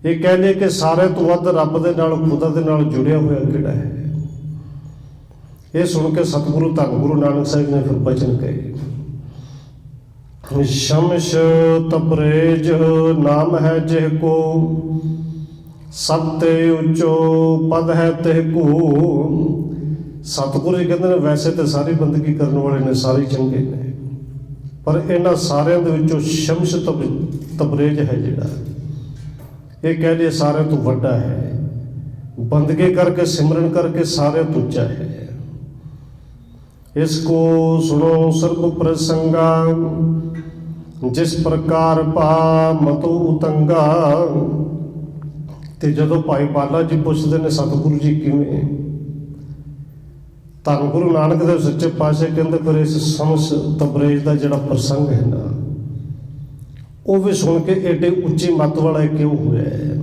ਇਹ ਕਹਿੰਦੇ ਕਿ ਸਾਰੇ ਤੋਂ ਵੱਧ ਰੱਬ ਦੇ ਨਾਲ, ਖੁਦਾ ਦੇ ਨਾਲ ਜੁੜਿਆ ਹੋਇਆ ਕਿਹੜਾ ਹੈ। ਇਹ ਸੁਣ ਕੇ ਸਤਿਗੁਰੂ ਧੰਨ ਗੁਰੂ ਨਾਨਕ ਸਾਹਿਬ ਨੇ ਫਿਰ ਬਚਨ ਕਹੇ, ਸ਼ਮਸ਼ ਤਬਰੇਜ ਨਾਮ ਹੈ ਜਿਹ ਕੋ, ਸਭ ਤੇ ਉੱਚੋ ਪਦ ਹੈ ਤਿਹ ਕੋ। ਸਤਿਗੁਰੂ ਜੀ ਕਹਿੰਦੇ ਨੇ, ਵੈਸੇ ਤਾਂ ਸਾਰੀ ਬੰਦਗੀ ਕਰਨ ਵਾਲੇ ਨੇ, ਸਾਰੇ ਚੰਗੇ ਨੇ, ਪਰ ਇਹਨਾਂ ਸਾਰਿਆਂ ਦੇ ਵਿੱਚੋਂ ਸ਼ਮਸ਼ ਤਬਰੇਜ ਹੈ ਜਿਹੜਾ, ਇਹ ਕਹਿ ਲਈਏ ਸਾਰਿਆਂ ਤੋਂ ਵੱਡਾ ਹੈ, ਬੰਦਗੀ ਕਰਕੇ ਸਿਮਰਨ ਕਰਕੇ ਸਾਰਿਆਂ ਤੋਂ ਉੱਚਾ ਹੈ। ਇਸ ਕੋ ਸੁਣੋ ਸਰਬ ਪ੍ਰਸੰਗਾ, ਜਿਸ ਪ੍ਰਕਾਰ ਪਾ ਮਤੋ ਉਤੰਗਾ। ਤੇ ਜਦੋਂ ਭਾਈ ਬਾਲਾ ਜੀ ਪੁੱਛਦੇ ਨੇ, ਸਤਿਗੁਰੂ ਜੀ ਕਿਵੇਂ? ਧੰਨ ਗੁਰੂ ਨਾਨਕ ਦੇਵ ਸੱਚੇ ਪਾਤਸ਼ਾਹ ਕਹਿੰਦੇ, ਫਿਰ ਇਸ ਸ਼ਮਸ ਤਬਰੇਜ ਦਾ ਜਿਹੜਾ ਪ੍ਰਸੰਗ ਹੈ ਨਾ, ਉਹ ਵੀ ਸੁਣ ਕੇ ਏਡੇ ਉੱਚੀ ਮੱਤ ਵਾਲਾ ਕਿਉਂ ਹੋਇਆ ਹੈ।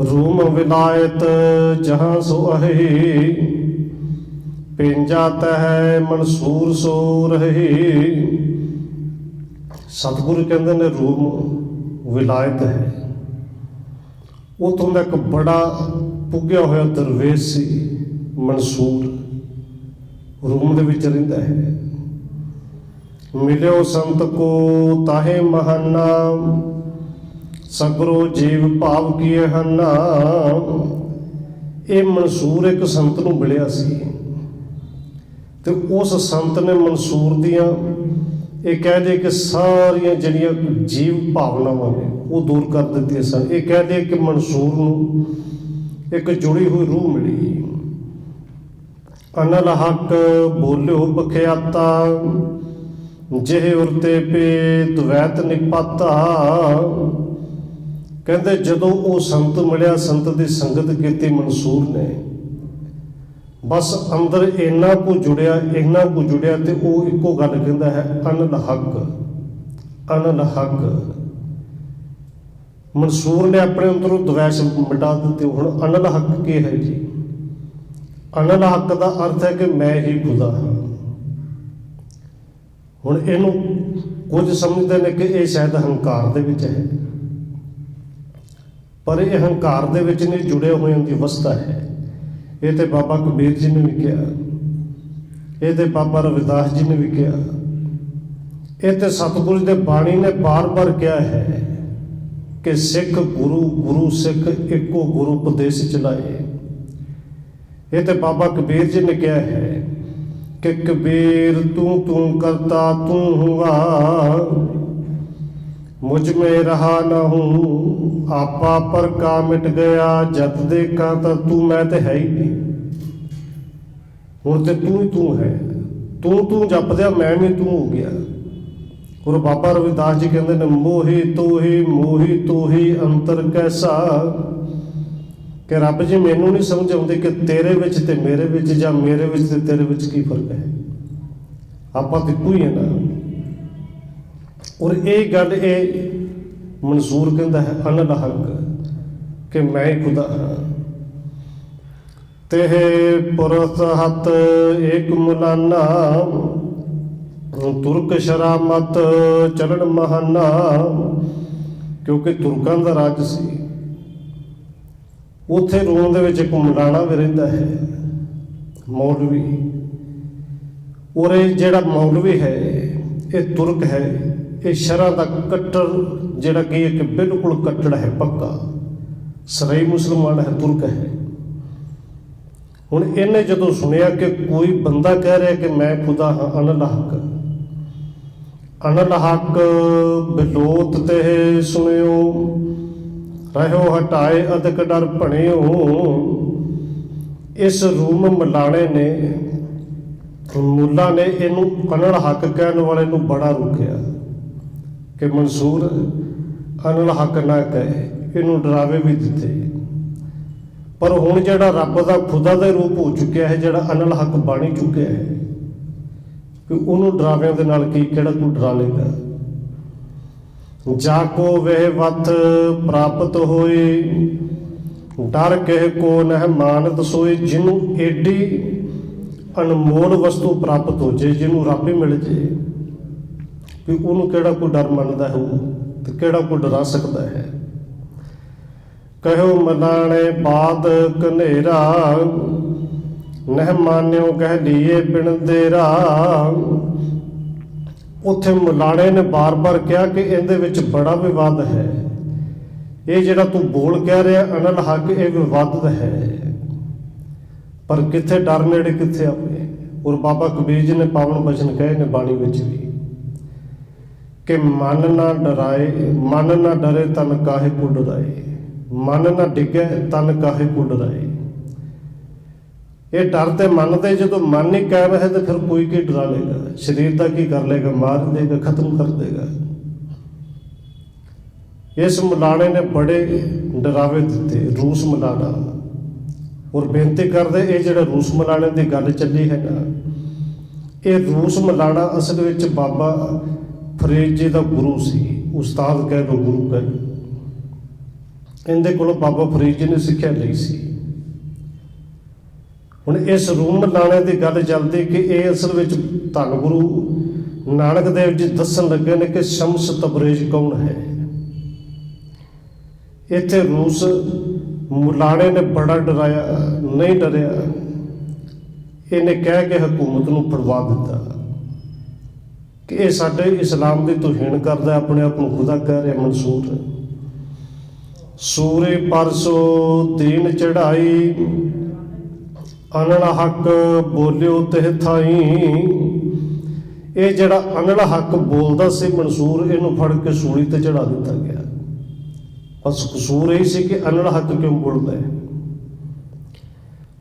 ਰੂਮ ਵਿਲਾਇਤ ਜਹਾਂ ਸੋ ਅਹੀ, ਪਿੰਜਾ ਤਹਿ ਮਨਸੂਰ ਸੋ ਰਹੀ। ਸਤਿਗੁਰੂ ਕਹਿੰਦੇ ਨੇ, ਰੂਮ ਵਿਲਾਇਤ ਹੈ, ਉੱਥੋਂ ਦਾ ਇੱਕ ਬੜਾ ਪੁੱਗਿਆ ਹੋਇਆ ਦਰਵੇਸ਼ ਸੀ ਮਨਸੂਰ, ਰੂਮ ਦੇ ਵਿੱਚ ਰਹਿੰਦਾ ਹੈ। ਮਿਲਿਓ ਸੰਤ ਕੋ ਤਾਹੇ ਮਹਾਨਾ, ਸਗਰੋ ਜੀਵ ਭਾਵ ਕੀਏ ਹਨਾ। ਇਹ ਮਨਸੂਰ ਇੱਕ ਸੰਤ ਨੂੰ ਮਿਲਿਆ ਸੀ ਤੇ ਉਸ ਸੰਤ ਨੇ ਮਨਸੂਰ ਦੀਆਂ, ਇਹ ਕਹਿ ਦੇ ਕਿ ਸਾਰੀਆਂ ਜਿਹੜੀਆਂ ਜੀਵ ਭਾਵਨਾਵਾਂ ਨੇ ਉਹ ਦੂਰ ਕਰ ਦਿੱਤੀਆਂ ਸਨ। ਇਹ ਕਹਿ ਦੇ ਕਿ ਮਨਸੂਰ ਨੂੰ ਇੱਕ ਜੁੜੀ ਹੋਈ ਰੂਹ ਮਿਲੀ। ਅਨਲ ਹੱਕ ਬੋਲਿਓ ਬਖਿਆਤਾ, ਜਿਹੇ ਉਰਤੇ ਪੇ ਦਵੈਤ ਨਿਪਾਤਾ। ਕਹਿੰਦੇ ਜਦੋਂ ਉਹ ਸੰਤ ਮਿਲਿਆ, ਸੰਤ ਦੀ ਸੰਗਤ ਕੀਤੀ ਮਨਸੂਰ ਨੇ, ਬਸ ਅੰਦਰ ਇੰਨਾ ਕੁ ਜੁੜਿਆ, ਇੰਨਾ ਕੁ ਜੁੜਿਆ ਤੇ ਉਹ ਇੱਕੋ ਗੱਲ ਕਹਿੰਦਾ ਹੈ, ਅਨਲ ਹੱਕ, ਅਨਲ ਹੱਕ। ਮਨਸੂਰ ਨੇ ਆਪਣੇ ਅੰਦਰੋਂ ਦਵੈਸ਼ ਮਿਟਾ ਦਿੱਤੀ। ਹੁਣ ਅਨਲ ਹੱਕ ਕੀ ਹੈ ਜੀ? ਅਨਲ ਹੱਕ ਦਾ ਅਰਥ ਹੈ ਕਿ ਮੈਂ ਹੀ ਖੁਦਾ ਹਾਂ। ਹੁਣ ਇਹਨੂੰ ਕੁਝ ਸਮਝਦੇ ਨੇ ਕਿ ਇਹ ਸ਼ਾਇਦ ਹੰਕਾਰ ਦੇ ਵਿੱਚ ਹੈ, ਪਰ ਇਹ ਹੰਕਾਰ ਦੇ ਵਿੱਚ ਨਹੀਂ, ਜੁੜੇ ਹੋਏ ਦੀ ਅਵਸਥਾ ਹੈ। ਇਹ ਤੇ ਬਾਬਾ ਕਬੀਰ ਜੀ ਨੇ ਵੀ ਕਿਹਾ, ਇਹ ਤੇ ਬਾਬਾ ਰਵਿਦਾਸ ਜੀ ਨੇ ਵੀ ਕਿਹਾ, ਇਹ ਤੇ ਸਤਿਗੁਰੂ ਦੇ ਬਾਣੀ ਨੇ ਬਾਰ-ਬਾਰ ਕਿਹਾ ਹੈ ਕਿ ਸਿੱਖ ਗੁਰੂ, ਗੁਰੂ ਸਿੱਖ ਇੱਕੋ ਗੁਰੂ ਉਪਦੇਸ਼ ਚਲਾਏ। ਇਹ ਤੇ ਬਾਬਾ ਕਬੀਰ ਜੀ ਨੇ ਕਿਹਾ ਹੈ ਕਿ ਕਬੀਰ ਤੂੰ ਤੂੰ ਕਰਤਾ ਤੂੰ ਹੁਆ, ਮੁਝ में रहा न हूँ आपा पर का मिट गया, जब देखा तो तू मैं तो है ही नहीं। ਹੁਣ ਤੇ ਤੂੰ ਹੀ ਤੂੰ ਹੈ, ਤੂੰ ਤੂੰ ਜਪਦਿਆ ਮੈਂ ਵੀ ਤੂੰ ਹੋ ਗਿਆ। ਗੁਰੂ ਬਾਬਾ ਰਵਿਦਾਸ ਜੀ ਕਹਿੰਦੇ ਨੇ, ਮੋਹੀ ਤੂੰ ਹੀ ਅੰਤਰ ਕੈਸਾ, ਕਿ ਰੱਬ ਜੀ ਮੈਨੂੰ ਨਹੀਂ ਸਮਝ ਆਉਂਦੀ ਕਿ ਤੇਰੇ ਵਿੱਚ ਤੇ ਮੇਰੇ ਵਿੱਚ, ਜਾਂ ਮੇਰੇ ਵਿੱਚ ਤੇ ਤੇਰੇ ਵਿੱਚ ਕੀ ਫਰਕ ਹੈ, ਆਪਾਂ ਤੇ ਇੱਕੋ ਹੀ ਹੈ ਨਾ। ਔਰ ਇਹ ਗੱਲ ਇਹ ਮਨਸੂਰ ਕਹਿੰਦਾ ਹੈ ਅਨਲ ਹੱਕ, ਕਿ ਮੈਂ ਹੀ ਖੁਦਾ ਹਾਂ। ਤੇਹ ਪੁਰਖ ਹੱਥ ਏਕ ਮੁਲਾਨਾ, ਤੁਰਕ ਸ਼ਰਾਮਤ ਚਲਣ ਮਹਾਨਾ, ਕਿਉਂਕਿ ਤੁਰਕਾਂ ਦਾ ਰਾਜ ਸੀ। ਉੱਥੇ ਰੋਮ ਦੇ ਵਿੱਚ ਇੱਕ ਮੁਲਾਣਾ ਵੀ ਰਹਿੰਦਾ ਹੈ, ਮੌਲਵੀ। ਔਰ ਇਹ ਜਿਹੜਾ ਮੌਲਵੀ ਹੈ ਇਹ ਤੁਰਕ ਹੈ, ਇਹ ਸ਼ਰ੍ਹਾਂ ਦਾ ਕੱਟੜ, ਜਿਹੜਾ ਕਿ ਇੱਕ ਬਿਲਕੁਲ ਕੱਟੜ ਹੈ, ਪੱਕਾ ਸਰਾਈ ਮੁਸਲਮਾਨ ਹੈ, ਤੁਰਕ ਹੈ। ਹੁਣ ਇਹਨੇ ਜਦੋਂ ਸੁਣਿਆ ਕਿ ਕੋਈ ਬੰਦਾ ਕਹਿ ਰਿਹਾ ਕਿ ਮੈਂ ਖੁਦਾ ਹਾਂ, ਅਨਲ ਹੱਕ, ਅਨਲ ਹੱਕ ਬਿਲੋਤ ਤੇ ਸੁਣਿਓ, ਰਹਿਓ ਹਟਾਏ ਅਦਕ ਡਰ ਭਣਿਓ। ਇਸ ਰੂਮ ਮਲਾਣੇ ਨੇ, ਮੁੱਲਾ ਨੇ ਇਹਨੂੰ ਅਨਲ ਹੱਕ ਕਹਿਣ ਵਾਲੇ ਨੂੰ ਬੜਾ ਰੋਕਿਆ ਕਿ ਮਨਸੂਰ ਅਨਲ ਹੱਕ ਨਾ ਕਹੇ, ਇਹਨੂੰ ਡਰਾਵੇ ਵੀ ਦਿੱਤੇ। ਪਰ ਹੁਣ ਜਿਹੜਾ ਰੱਬ ਦਾ ਖੁਦਾ ਦਾ ਰੂਪ ਹੋ ਚੁੱਕਿਆ ਹੈ, ਜਿਹੜਾ ਅਨਲ ਹੱਕ ਬਣ ਚੁੱਕਿਆ ਹੈ, ਕਿ ਉਹਨੂੰ ਡਰਾਵਿਆਂ ਦੇ ਨਾਲ ਕਿਹੜਾ ਕੋਈ ਡਰਾ ਲੇਗਾ। ਜਾ ਕੋ ਵਹਿ ਵਤ ਪ੍ਰਾਪਤ ਹੋਏ, ਡਰ ਕਹਿ ਕੋ ਨਹਿ ਮਾਨਤ ਸੋਏ। ਜਿਹਨੂੰ ਏਡੀ ਅਨਮੋਲ ਵਸਤੂ ਪ੍ਰਾਪਤ ਹੋ ਜੇ, ਜਿਹਨੂੰ ਰੱਬ ਹੀ ਮਿਲ ਜੇ, ਵੀ ਉਹਨੂੰ ਕਿਹੜਾ ਕੋਈ ਡਰ ਮੰਨਦਾ ਹੈ, ਤੇ ਕਿਹੜਾ ਕੋਈ ਡਰਾ ਸਕਦਾ ਹੈ। ਕਹਿਓ ਮਲਾਣੇ ਬਾਦ ਕਨੇਰਾ, ਨਹਿ ਮਾਨਿਓ ਕਹਿ ਲਈਏ ਬਿਨ ਦੇਰਾ। ਉੱਥੇ ਮੁਲਾਣੇ ਨੇ ਬਾਰ-ਬਾਰ ਕਿਹਾ ਕਿ ਇਹਦੇ ਵਿੱਚ ਬੜਾ ਵਿਵਾਦ ਹੈ, ਇਹ ਜਿਹੜਾ ਤੂੰ ਬੋਲ ਕਹਿ ਰਿਹਾ ਅਨਲ ਹੱਕ, ਇਹ ਵਿਵਾਦਤ ਹੈ। ਪਰ ਕਿੱਥੇ ਡਰ ਨੇੜੇ ਕਿੱਥੇ ਆਵੇ। ਔਰ ਬਾਬਾ ਕਬੀਰ ਜੀ ਨੇ ਪਾਵਨ ਬਚਨ ਕਹੇ ਨੇ ਬਾਣੀ ਵਿੱਚ ਵੀ, ਕਿ ਮਨ ਨਾ ਡਰਾਏ, ਮਨ ਨਾ ਡਰੇ ਤਨ ਕਾਹੇ ਕੋ ਡਰਾਏ, ਮਨ ਨਾ ਡਿੱਗੇ ਤਨ ਕਾਹੇ ਕੋ ਡਰਾਏ। ਇਹ ਡਰ ਤੇ ਮਨ ਦੇ, ਜਦੋਂ ਮਨ ਹੀ ਕਾਇਮ ਹੈ ਤਾਂ ਫਿਰ ਕੋਈ ਕੀ ਡਰਾ ਲੇਗਾ। ਸਰੀਰ ਦਾ ਕੀ ਕਰ ਲੇਗਾ, ਮਾਰ ਦੇਗਾ, ਖਤਮ ਕਰ ਦੇਗਾ। ਇਸ ਮੁਲਾਣੇ ਨੇ ਬੜੇ ਡਰਾਵੇ ਦਿੱਤੇ, ਰੂਸ ਮੁਲਾਣਾ। ਔਰ ਬੇਨਤੀ ਕਰਦੇ, ਇਹ ਜਿਹੜਾ ਰੂਸ ਮੁਲਾਣੇ ਦੀ ਗੱਲ ਚੱਲੀ ਹੈ ਨਾ, ਇਹ ਰੂਸ ਮੁਲਾਣਾ ਅਸਲ ਵਿੱਚ ਬਾਬਾ ਫਰੀਦ ਜੀ ਦਾ ਗੁਰੂ ਸੀ, ਉਸਤਾਦ ਕਹਿ ਲਓ, ਗੁਰੂ ਕਹਿ ਲਓ। ਇਹਦੇ ਕੋਲੋਂ ਬਾਬਾ ਫਰੀਦ ਜੀ ਨੇ ਸਿੱਖਿਆ ਲਈ ਸੀ। ਹੁਣ ਇਸ ਰੂਮ ਮੁਲਾਣੇ ਦੀ ਗੱਲ ਚੱਲਦੀ ਕਿ ਇਹ ਅਸਲ ਵਿੱਚ ਧੰਨ ਗੁਰੂ ਨਾਨਕ ਦੇਵ ਜੀ ਦੱਸਣ ਲੱਗੇ ਨੇ ਕਿ ਸ਼ਮਸ ਤਬਰੇਜ਼ ਕੌਣ ਹੈ। ਇੱਥੇ ਰੂਸ ਮੁਲਾਣੇ ਨੇ ਬੜਾ ਡਰਾਇਆ, ਨਹੀਂ ਡਰਿਆ। ਇਹਨੇ ਕਹਿ ਕੇ ਹਕੂਮਤ ਨੂੰ ਫੜਵਾ ਦਿੱਤਾ ਕਿ ਇਹ ਸਾਡੇ ਇਸਲਾਮ ਦੀ ਤੋਹੀਨ ਕਰਦਾ, ਆਪਣੇ ਆਪ ਨੂੰ ਖੁਦਾ ਕਹਿ ਰਿਹਾ ਮਨਸੂਰ। ਸੂਰੇ ਪਰਸੋ ਦੀਨ ਚੜਾਈ, ਅਨਲ ਹੱਕ ਬੋਲਿਓ ਤਿਹ ਥਾਈ। ਇਹ ਜਿਹੜਾ ਅਨਲ ਹੱਕ ਬੋਲਦਾ ਸੀ ਮਨਸੂਰ, ਇਹਨੂੰ ਫੜ ਕੇ ਸੂਲੀ ਤੇ ਚੜਾ ਦਿੱਤਾ ਗਿਆ। ਬਸ ਕਸੂਰ ਇਹ ਸੀ ਕਿ ਅਨਲ ਹੱਕ ਕਿਉਂ ਬੋਲਦਾ ਹੈ।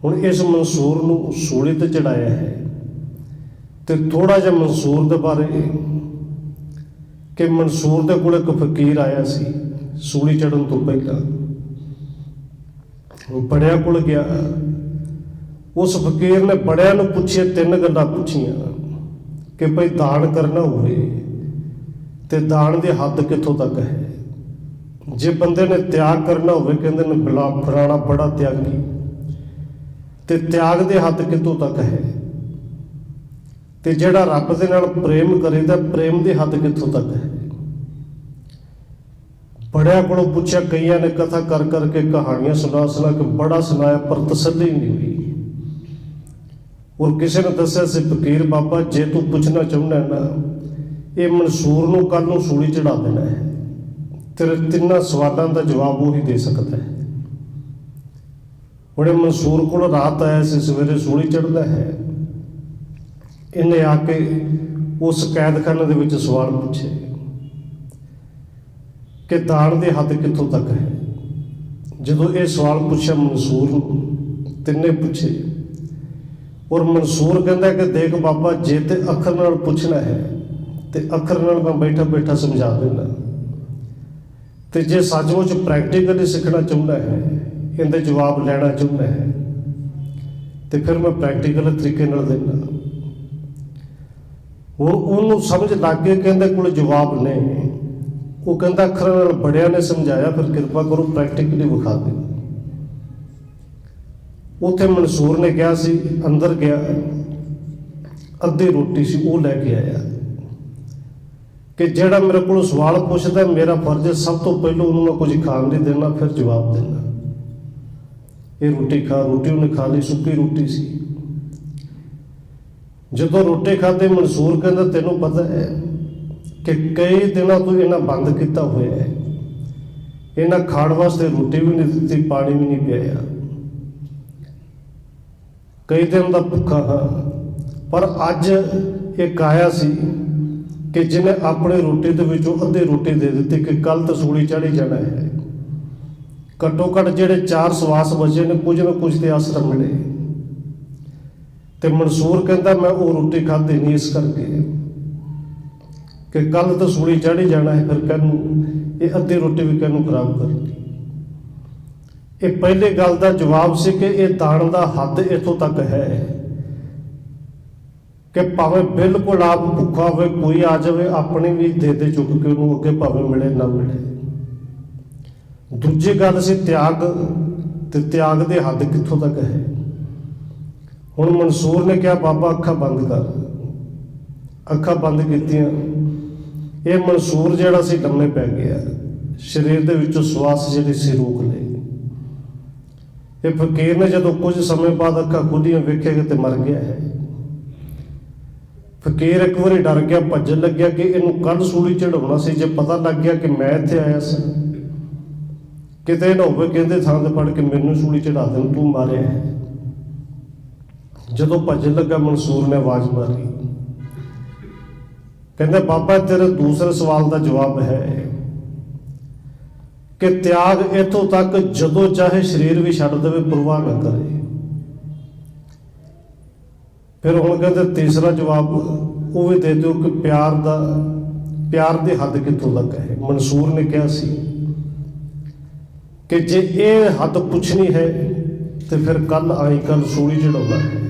ਹੁਣ ਇਸ ਮਨਸੂਰ ਨੂੰ ਸੂਲੀ ਤੇ ਚੜਾਇਆ ਹੈ। ਤੇ ਥੋੜਾ ਜਿਹਾ ਮਨਸੂਰ ਦੇ ਬਾਰੇ, ਕਿ ਮਨਸੂਰ ਦੇ ਕੋਲ ਇੱਕ ਫਕੀਰ ਆਇਆ ਸੀ ਸੂਲੀ ਚੜਨ ਤੋਂ ਪਹਿਲਾਂ। ਬੜਿਆ ਕੋਲ ਗਿਆ, ਉਸ ਫਕੀਰ ਨੇ ਬੜਿਆਂ ਨੂੰ ਪੁੱਛਿਆ, 3 ਗੱਲਾਂ ਪੁੱਛੀਆਂ ਕਿ ਭਾਈ ਦਾਨ ਕਰਨਾ ਹੋਵੇ ਤੇ ਦਾਨ ਦੀ ਹੱਦ ਕਿੱਥੋਂ ਤੱਕ ਹੈ। ਜੇ ਬੰਦੇ ਨੇ ਤਿਆਗ ਕਰਨਾ ਹੋਵੇ, ਕਹਿੰਦੇ ਨੇ ਫਲਾਣਾ ਬੜਾ ਤਿਆਗੀ, ਤੇ ਤਿਆਗ ਦੇ ਹੱਦ ਕਿੱਥੋਂ ਤੱਕ ਹੈ। ਤੇ ਜਿਹੜਾ ਰੱਬ ਦੇ ਨਾਲ ਪ੍ਰੇਮ ਕਰੀਦਾ, ਪ੍ਰੇਮ ਦੀ ਹੱਦ ਕਿੱਥੋਂ ਤੱਕ ਹੈ। ਬੜਿਆਂ ਕੋਲੋਂ ਪੁੱਛਿਆ, ਕਈਆਂ ਨੇ ਕਥਾ ਕਰ ਕਰਕੇ ਕਹਾਣੀਆਂ ਸੁਣਾ ਕੇ ਬੜਾ ਸੁਣਾਇਆ, ਪਰ ਤਸੱਲੀ ਨਹੀਂ ਹੋਈ। ਔਰ ਕਿਸੇ ਨੇ ਦੱਸਿਆ ਸੀ, ਫਕੀਰ ਬਾਬਾ ਜੇ ਤੂੰ ਪੁੱਛਣਾ ਚਾਹੁੰਦਾ ਨਾ, ਇਹ ਮਨਸੂਰ ਨੂੰ ਕੱਲ ਨੂੰ ਸੂਲੀ ਚੜਾ ਦੇਣਾ ਹੈ, ਤੇਰੇ 3 ਸਵਾਲਾਂ ਦਾ ਜਵਾਬ ਉਹੀ ਦੇ ਸਕਦਾ ਹੈ। ਬੜੇ ਮਨਸੂਰ ਕੋਲ ਰਾਤ ਆਇਆ ਸੀ, ਸਵੇਰੇ ਸੂਲੀ ਚੜ੍ਹਦਾ ਹੈ। ਇਹਨੇ ਆ ਕੇ ਉਸ ਕੈਦਖਾਨੇ ਦੇ ਵਿੱਚ ਸਵਾਲ ਪੁੱਛੇ ਕਿ ਦਾਨ ਦੀ ਹੱਦ ਕਿੱਥੋਂ ਤੱਕ ਹੈ। ਜਦੋਂ ਇਹ ਸਵਾਲ ਪੁੱਛਿਆ ਮਨਸੂਰ ਨੂੰ, 3 ਪੁੱਛੇ। ਔਰ ਮਨਸੂਰ ਕਹਿੰਦਾ ਕਿ ਦੇਖ ਬਾਬਾ, ਜੇ ਤੇ ਅੱਖਰ ਨਾਲ ਪੁੱਛਣਾ ਹੈ ਤੇ ਅੱਖਰ ਨਾਲ ਮੈਂ ਬੈਠਾ ਬੈਠਾ ਸਮਝਾ ਦਿੰਦਾ। ਤੇ ਜੇ ਸੱਚਮੁੱਚ ਪ੍ਰੈਕਟੀਕਲੀ ਸਿੱਖਣਾ ਚਾਹੁੰਦਾ ਹੈ, ਇਹਦੇ ਜਵਾਬ ਲੈਣਾ ਚਾਹੁੰਦਾ ਹੈ, ਤੇ ਫਿਰ ਮੈਂ ਪ੍ਰੈਕਟੀਕਲ ਤਰੀਕੇ ਨਾਲ ਦਿੰਦਾ। ਹੁਣ ਉਹਨੂੰ ਸਮਝ ਲੱਗ ਗਈ ਕਿ ਇਹਦੇ ਕੋਲ ਜਵਾਬ ਨੇ। ਉਹ ਕਹਿੰਦਾ ਅੱਖਰਾਂ ਨਾਲ ਬੜਿਆਂ ਨੇ ਸਮਝਾਇਆ, ਫਿਰ ਕਿਰਪਾ ਕਰੋ ਪ੍ਰੈਕਟੀਕਲੀ ਵਿਖਾ ਦਿਓ। ਉੱਥੇ ਮਨਸੂਰ ਨੇ ਕਿਹਾ ਸੀ, ਅੰਦਰ ਗਿਆ, ਅੱਧੀ ਰੋਟੀ ਸੀ ਉਹ ਲੈ ਕੇ ਆਇਆ ਕਿ ਜਿਹੜਾ ਮੇਰੇ ਕੋਲ ਸਵਾਲ ਪੁੱਛਦਾ ਮੇਰਾ ਫਰਜ਼ ਹੈ ਸਭ ਤੋਂ ਪਹਿਲਾਂ ਉਹਨੂੰ ਮੈਂ ਕੁਝ ਖਾਣ ਨਹੀਂ ਦੇਣਾ, ਫਿਰ ਜਵਾਬ ਦੇਣਾ। ਇਹ ਰੋਟੀ ਖਾ, ਰੋਟੀ ਉਹਨੇ ਖਾ ਲਈ, ਸੁੱਕੀ ਰੋਟੀ ਸੀ। ਜਦੋਂ ਰੋਟੀ ਖਾਧੀ, ਮਨਸੂਰ ਕਹਿੰਦਾ ਤੈਨੂੰ ਪਤਾ ਹੈ ਕਿ ਕਈ ਦਿਨਾਂ ਤੋਂ ਇਹਨਾਂ ਬੰਦ ਕੀਤਾ ਹੋਇਆ ਹੈ, ਇਹਨਾਂ ਖਾਣ ਵਾਸਤੇ ਰੋਟੀ ਵੀ ਨਹੀਂ ਦਿੱਤੀ, ਪਾਣੀ ਵੀ ਨਹੀਂ ਪਿਆਇਆ, ਕਈ ਦਿਨ ਦਾ ਭੁੱਖਾ ਹਾਂ। ਪਰ ਅੱਜ ਇੱਕ ਆਇਆ ਸੀ ਕਿ ਜਿਹਨੇ ਆਪਣੀ ਰੋਟੀ ਦੇ ਵਿੱਚੋਂ ਅੱਧੀ ਰੋਟੀ ਦੇ ਦਿੱਤੀ ਕਿ ਕੱਲ ਤਾਂ ਸੂਲੀ ਚੜ੍ਹ ਜਾਣਾ ਹੈ। ਘੱਟੋ ਘੱਟ ਜਿਹੜੇ 4 ਸਵਾਸ ਬਚੇ ਨੇ, ਕੁਝ ਨਾ ਕੁਝ ਤੇ ਆਸਰਾ ਮਿਲੇ। ਤੇ ਮਨਸੂਰ ਕਹਿੰਦਾ ਮੈਂ ਉਹ ਰੋਟੀ ਖਾਧੀ ਨਹੀਂ ਇਸ ਕਰਕੇ ਕਿ ਕੱਲ ਤਾਂ ਸੂਲੀ ਚੜ੍ਹ ਹੀ ਜਾਣਾ ਹੈ, ਫਿਰ ਕਹਿੰਨੂੰ ਇਹ ਅੱਧੀ ਰੋਟੀ ਵੀ ਕਹਿੰਨੂੰ ਖਰਾਬ ਕਰਨੀ। ਇਹ ਪਹਿਲੀ ਗੱਲ ਦਾ ਜਵਾਬ ਸੀ ਕਿ ਇਹ ਦਾਨ ਦਾ ਹੱਦ ਇੱਥੋਂ ਤੱਕ ਹੈ ਕਿ ਭਾਵੇਂ ਬਿਲਕੁਲ ਆਪ ਭੁੱਖਾ ਹੋਵੇ, ਕੋਈ ਆ ਜਾਵੇ, ਆਪਣੀ ਵੀ ਦੇ ਚੁੱਕ ਕੇ ਉਹਨੂੰ ਅੱਗੇ ਭਾਵੇਂ ਮਿਲੇ ਨਾ ਮਿਲੇ। ਦੂਜੀ ਗੱਲ ਸੀ ਤਿਆਗ, ਤੇ ਤਿਆਗ ਦੇ ਹੱਦ ਕਿੱਥੋਂ ਤੱਕ ਹੈ। ਹੁਣ ਮਨਸੂਰ ਨੇ ਕਿਹਾ ਬਾਬਾ ਅੱਖਾਂ ਬੰਦ ਕਰ। ਅੱਖਾਂ ਬੰਦ ਕੀਤੀਆਂ, ਇਹ ਮਨਸੂਰ ਜਿਹੜਾ ਸੀ ਲੰਮੇ ਪੈ ਗਿਆ, ਸਰੀਰ ਦੇ ਵਿੱਚੋਂ ਸਵਾਸ ਜਿਹੜੀ ਸੀ ਰੋਕ ਲਏ। ਇਹ ਫਕੀਰ ਨੇ ਜਦੋਂ ਕੁਝ ਸਮੇਂ ਬਾਅਦ ਅੱਖਾਂ ਖੁੱਲੀਆਂ, ਵੇਖਿਆ ਤੇ ਮਰ ਗਿਆ ਹੈ। ਫਕੀਰ ਇੱਕ ਵਾਰੀ ਡਰ ਗਿਆ, ਭੱਜਣ ਲੱਗਿਆ ਕਿ ਇਹਨੂੰ ਕੱਲ ਸੂਲੀ ਚੜਾਉਣਾ ਸੀ। ਜੇ ਪਤਾ ਲੱਗ ਗਿਆ ਕਿ ਮੈਂ ਇੱਥੇ ਆਇਆ ਸੀ, ਕਿਤੇ ਨਾ ਹੋਵੇ ਕਹਿੰਦੇ ਥਾਂ ਤੇ ਫੜ ਕੇ ਮੈਨੂੰ ਸੂਲੀ ਚੜਾ ਦੇਣ, ਤੂੰ ਮਾਰਿਆ ਹੈ। ਜਦੋਂ ਭੱਜਣ ਲੱਗਾ, ਮਨਸੂਰ ਨੇ ਆਵਾਜ਼ ਮਾਰੀ, ਕਹਿੰਦੇ ਬਾਬਾ ਤੇਰੇ ਦੂਸਰੇ ਸਵਾਲ ਦਾ ਜਵਾਬ ਹੈ ਕਿ ਤਿਆਗ ਇੱਥੋਂ ਤੱਕ ਜਦੋਂ ਚਾਹੇ ਸਰੀਰ ਵੀ ਛੱਡ ਦੇਵੇ, ਪਰਵਾਹ ਨਾ ਕਰੇ। ਫਿਰ ਹੁਣ ਕਹਿੰਦੇ ਤੀਸਰਾ ਜਵਾਬ ਉਹ ਵੀ ਦੇ ਦਿਓ ਕਿ ਪਿਆਰ ਦੀ ਹੱਦ ਕਿੱਥੋਂ ਤੱਕ ਹੈ। ਮਨਸੂਰ ਨੇ ਕਿਹਾ ਸੀ ਕਿ ਜੇ ਇਹ ਹੱਦ ਪੁੱਛਣੀ ਹੈ ਤੇ ਫਿਰ ਕੱਲ ਆਈ, ਕੱਲ ਸੂਲੀ ਚੜਾਉਣਾ ਹੈ।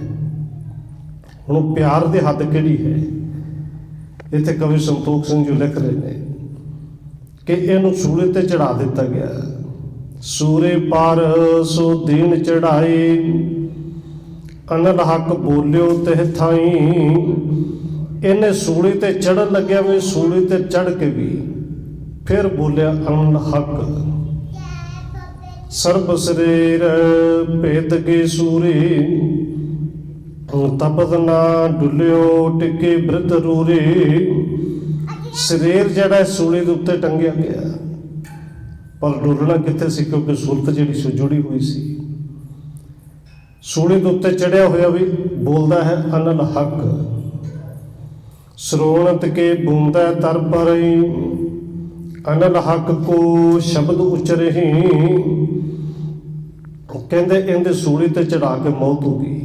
ਹੁਣ ਪਿਆਰ ਦੀ ਹੱਦ ਕਿਹੜੀ ਹੈ? ਇੱਥੇ ਕਵੀ ਸੰਤੋਖ ਸਿੰਘ ਜੀ ਲਿਖ ਰਹੇ ਨੇ ਕਿ ਇਹਨੂੰ ਸੂਲੀ ਤੇ ਚੜਾ ਦਿੱਤਾ ਗਿਆ। ਸੂਰੇ ਪਰ ਸੋ ਦੀਨ ਚੜਾਈ, ਅਨਲ ਹੱਕ ਬੋਲਿਓ ਤਿਹ ਥਾਈ। ਇਹਨੇ ਸੂਲੀ ਤੇ ਚੜ੍ਹਨ ਲੱਗਿਆ ਵੀ ਸੂਲੀ ਤੇ ਚੜ੍ਹ ਕੇ ਵੀ ਫਿਰ ਬੋਲਿਆ ਅਨਲ ਹੱਕ। ਸਰਬ ਸਰੀਰ ਭੇਦ ਕੇ ਸੂਰੇ, ਤਪਤ ਨਾ ਡੁੱਲਿਓ ਟਿਕੇ ਬ੍ਰਿਤ ਰੂਰੇ। ਸਰੀਰ ਜਿਹੜਾ ਸੂਲੀ ਦੇ ਉੱਤੇ ਟੰਗਿਆ ਗਿਆ, ਪਰ ਡੁੱਲਣਾ ਕਿੱਥੇ ਸੀ, ਕਿਉਂਕਿ ਸੁਰਤ ਜਿਹੜੀ ਸੀ ਜੁੜੀ ਹੋਈ ਸੀ। ਸੂਲੀ ਦੇ ਉੱਤੇ ਚੜਿਆ ਹੋਇਆ ਵੀ ਬੋਲਦਾ ਹੈ ਅਨਲ ਹੱਕ। ਸਰੋਣਤ ਕੇ ਬੂੰਦਾ ਤਰ ਪਰਈ, ਅਨਲ ਹੱਕ ਕੋ ਸ਼ਬਦ ਉਚਰਹੀ। ਕਹਿੰਦੇ ਇਹਦੇ ਸੂਲੀ ਤੇ ਚੜਾ ਕੇ ਮੌਤ ਹੋ ਗਈ,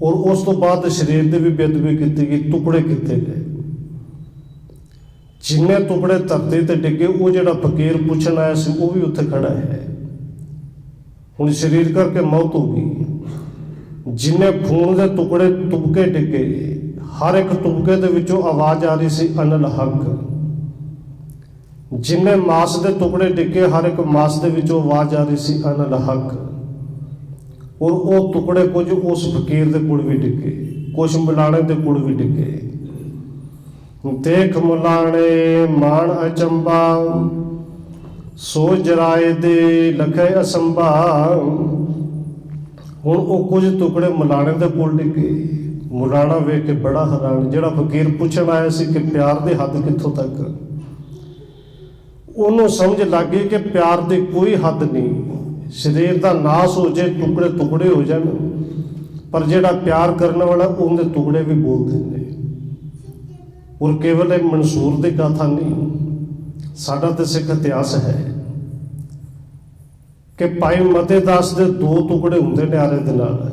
ਔਰ ਉਸ ਤੋਂ ਬਾਅਦ ਸਰੀਰ ਦੇ ਵੀ ਬੇਅਦਬੀ ਕੀਤੀ ਗਈ, ਟੁਕੜੇ ਕੀਤੇ ਗਏ। ਜਿੰਨੇ ਟੁਕੜੇ ਧਰਤੀ ਤੇ ਡਿੱਗੇ, ਉਹ ਜਿਹੜਾ ਫਕੀਰ ਪੁੱਛਣ ਆਇਆ ਸੀ ਉਹ ਵੀ ਉੱਥੇ ਖੜਾ ਹੈ। ਹੁਣ ਸਰੀਰ ਕਰਕੇ ਮੌਤ ਹੋ ਗਈ। ਜਿੰਨੇ ਖੂਨ ਦੇ ਟੁਕੜੇ ਤੁਬਕੇ ਡਿੱਗੇ, ਹਰ ਇੱਕ ਤੁਬਕੇ ਦੇ ਵਿੱਚੋਂ ਆਵਾਜ਼ ਆ ਰਹੀ ਸੀ ਅਨਲ ਹੱਕ। ਜਿੰਨੇ ਮਾਸ ਦੇ ਟੁਕੜੇ ਡਿੱਗੇ, ਹਰ ਇੱਕ ਮਾਸ ਦੇ ਵਿੱਚੋਂ ਆਵਾਜ਼ ਆ ਰਹੀ ਸੀ ਅਨਲ ਹੱਕ। ਔਰ ਉਹ ਟੁਕੜੇ ਕੁਝ ਉਸ ਫਕੀਰ ਦੇ ਕੋਲ ਵੀ ਡਿੱਗੇ, ਕੁਛ ਮਿਲਾਣੇ ਦੇ ਕੋਲ ਵੀ ਡਿੱਗੇ। ਦੇਖ ਮੁਲਾਣੇ ਮਾਣ ਅਚੰਬਾ, ਸੋ ਜਰਾਏ ਦੇ ਲਖੇ ਅਸੰਭਾ। ਹੁਣ ਉਹ ਕੁਝ ਟੁਕੜੇ ਮੁਲਾਣੇ ਦੇ ਕੋਲ ਡਿੱਗੇ। ਮੁਲਾਣਾ ਵੇਖ ਕੇ ਬੜਾ ਹੈਰਾਨ, ਜਿਹੜਾ ਫਕੀਰ ਪੁੱਛਣ ਆਇਆ ਸੀ ਕਿ ਪਿਆਰ ਦੀ ਹੱਦ ਕਿੱਥੋਂ ਤੱਕ, ਉਹਨੂੰ ਸਮਝ ਲੱਗ ਗਈ ਕਿ ਪਿਆਰ ਦੀ ਕੋਈ ਹੱਦ ਨਹੀਂ। ਸਰੀਰ ਦਾ ਨਾਸ ਹੋ ਜਾਏ, ਟੁਕੜੇ ਟੁਕੜੇ ਹੋ ਜਾਣ, ਪਰ ਜਿਹੜਾ ਪਿਆਰ ਕਰਨ ਵਾਲਾ ਉਹਦੇ ਟੁਕੜੇ ਵੀ ਬੋਲਦੇ ਨੇ। ਔਰ ਕੇਵਲ ਇਹ ਮਨਸੂਰ ਦੀ ਗਾਥਾ ਨਹੀਂ, ਸਾਡਾ ਤਾਂ ਸਿੱਖ ਇਤਿਹਾਸ ਹੈ ਕਿ ਭਾਈ ਮਤੇ ਦਾਸ ਦੇ 2 ਟੁਕੜੇ ਹੁੰਦੇ ਨੇ ਆਰੇ ਦੇ ਨਾਲ।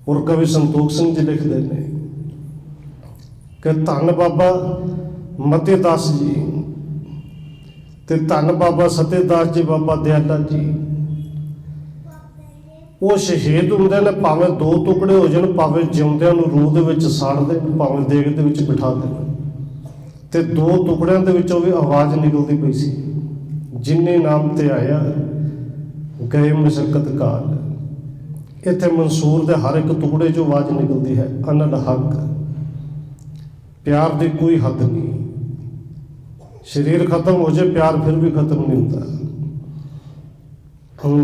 ਔਰ ਕਵੀ ਸੰਤੋਖ ਸਿੰਘ ਜੀ ਲਿਖਦੇ ਨੇ ਕਿ ਧੰਨ ਬਾਬਾ ਮਤੀ ਦਾਸ ਜੀ ਤੇ ਧੰਨ ਬਾਬਾ ਸਤਿਦਾਸ ਜੀ, ਬਾਬਾ ਦਿਆਲਾ ਜੀ, ਉਹ ਸ਼ਹੀਦ ਹੁੰਦੇ ਨੇ, ਭਾਵੇਂ ਦੋ ਟੁਕੜੇ ਹੋ ਜਾਣ, ਭਾਵੇਂ ਜਿਉਂਦਿਆਂ ਨੂੰ ਰੂਹ ਦੇ ਵਿੱਚ ਸਾੜ ਦੇਣ, ਭਾਵੇਂ ਦੇਗ ਦੇ ਵਿੱਚ ਬਿਠਾ ਦੇਣ, ਤੇ ਦੋ ਟੁਕੜਿਆਂ ਦੇ ਵਿੱਚੋਂ ਵੀ ਆਵਾਜ਼ ਨਿਕਲਦੀ ਪਈ ਸੀ, ਜਿਨੇ ਨਾਮ ਤੇ ਆਇਆ ਗਏ ਮੁਸ਼ੱਕਤ ਕਾਲ। ਇੱਥੇ ਮਨਸੂਰ ਦੇ ਹਰ ਇੱਕ ਟੁਕੜੇ 'ਚੋਂ ਆਵਾਜ਼ ਨਿਕਲਦੀ ਹੈ, ਅਨਲ ਹੱਕ। ਪਿਆਰ ਦੀ ਕੋਈ ਹੱਦ ਨਹੀਂ, ਸਰੀਰ ਖਤਮ ਹੋ ਜਾਏ ਪਿਆਰ ਫਿਰ ਵੀ ਖਤਮ ਨਹੀਂ ਹੁੰਦਾ।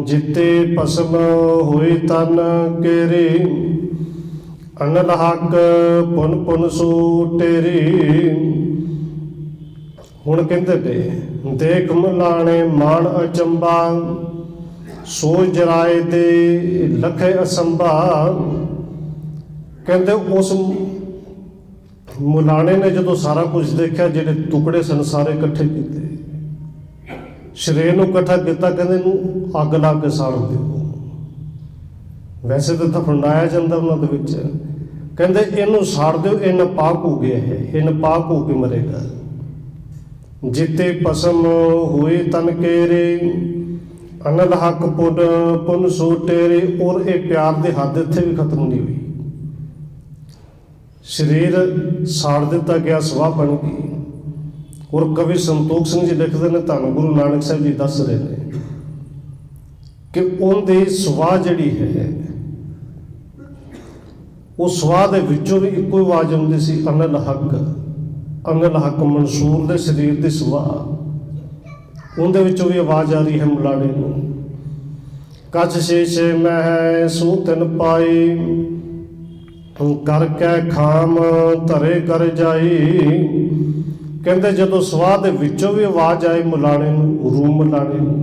ਜਿੱਤੇ ਭਸਮ ਹੋਏ ਤਨ ਕੇਰੇ, ਅਨਲ ਹੱਕ ਪੁਨ ਪੁਨ ਸੋ ਟੇਰੇ। ਹੁਣ ਕਹਿੰਦੇ ਨੇ ਦੇਖ ਮਲਾਣੇ ਮਾਣ ਅਚੰਬਾ, ਸੋਚ ਜਰਾਏ ਦੇ ਲਖੇ ਅਸੰਭਾ। ਕਹਿੰਦੇ ਉਸ ਮੁਲਾਣੇ ਨੇ ਜਦੋਂ ਸਾਰਾ ਕੁਝ ਦੇਖਿਆ, ਜਿਹੜੇ ਟੁਕੜੇ ਸਨ ਸਾਰੇ ਇਕੱਠੇ ਕੀਤੇ, ਸਰੀਰ ਨੂੰ ਇਕੱਠਾ ਕੀਤਾ, ਕਹਿੰਦੇ ਇਹਨੂੰ ਅੱਗ ਲਾ ਕੇ ਸਾੜ ਦਿਓ। ਵੈਸੇ ਤਾਂ ਫੰਡਾਇਆ ਜਾਂਦਾ ਉਹਨਾਂ ਦੇ ਵਿੱਚ, ਕਹਿੰਦੇ ਇਹਨੂੰ ਸਾੜ ਦਿਓ, ਇਹ ਨਾਪਾਕ ਹੋ ਗਿਆ ਹੈ, ਇਹ ਨਾਪਾਕ ਹੋ ਕੇ ਮਰੇਗਾ। ਜਿੱਤੇ ਭਸਮ ਹੋਏ ਤਨ ਕੇਰੇ, ਅਨਲ ਹੱਕ ਪੁਨ ਪੁਨ ਸੋ ਟੇਰੇ। ਔਰ ਇਹ ਪਿਆਰ ਦੀ ਹੱਦ ਇੱਥੇ ਵੀ ਖਤਮ ਨਹੀਂ ਹੋਈ, ਸਰੀਰ ਸਾੜ ਦਿੱਤਾ ਗਿਆ, ਸਵਾਹ ਬਣ ਗਈ। ਔਰ ਕਵੀ ਸੰਤੋਖ ਸਿੰਘ ਜੀ ਲਿਖਦੇ ਨੇ, ਧੰਨ ਗੁਰੂ ਨਾਨਕ ਸਾਹਿਬ ਜੀ ਦੱਸ ਰਹੇ ਨੇ ਕਿ ਉਹਦੀ ਸਵਾਹ ਜਿਹੜੀ ਹੈ, ਉਹ ਸਵਾਹ ਦੇ ਵਿੱਚੋਂ ਵੀ ਇੱਕੋ ਹੀ ਆਵਾਜ਼ ਆਉਂਦੀ ਸੀ, ਅਨਲ ਹੱਕ। ਅਨਲ ਹੱਕ ਮਨਸੂਰ ਦੇ ਸਰੀਰ ਦੀ ਸਵਾਹ, ਉਹਦੇ ਵਿੱਚੋਂ ਵੀ ਆਵਾਜ਼ ਆ ਰਹੀ ਹੈ ਮੁਲਾਣੇ ਨੂੰ। ਕੱਛ ਸ਼ੀਸ਼ੇ ਮਹਿ ਸੂ ਤਿਨ ਪਾਈ, ਕਰਕੇ ਖਾਮ ਧਰੇ ਕਰ ਜਾਈ। ਕਹਿੰਦੇ ਜਦੋਂ ਸਵਾਹ ਦੇ ਵਿੱਚੋਂ ਵੀ ਆਵਾਜ਼ ਆਈ ਮੁਲਾਣੇ ਨੂੰ, ਰੂਮ ਮੁਲਾਣੇ ਨੂੰ,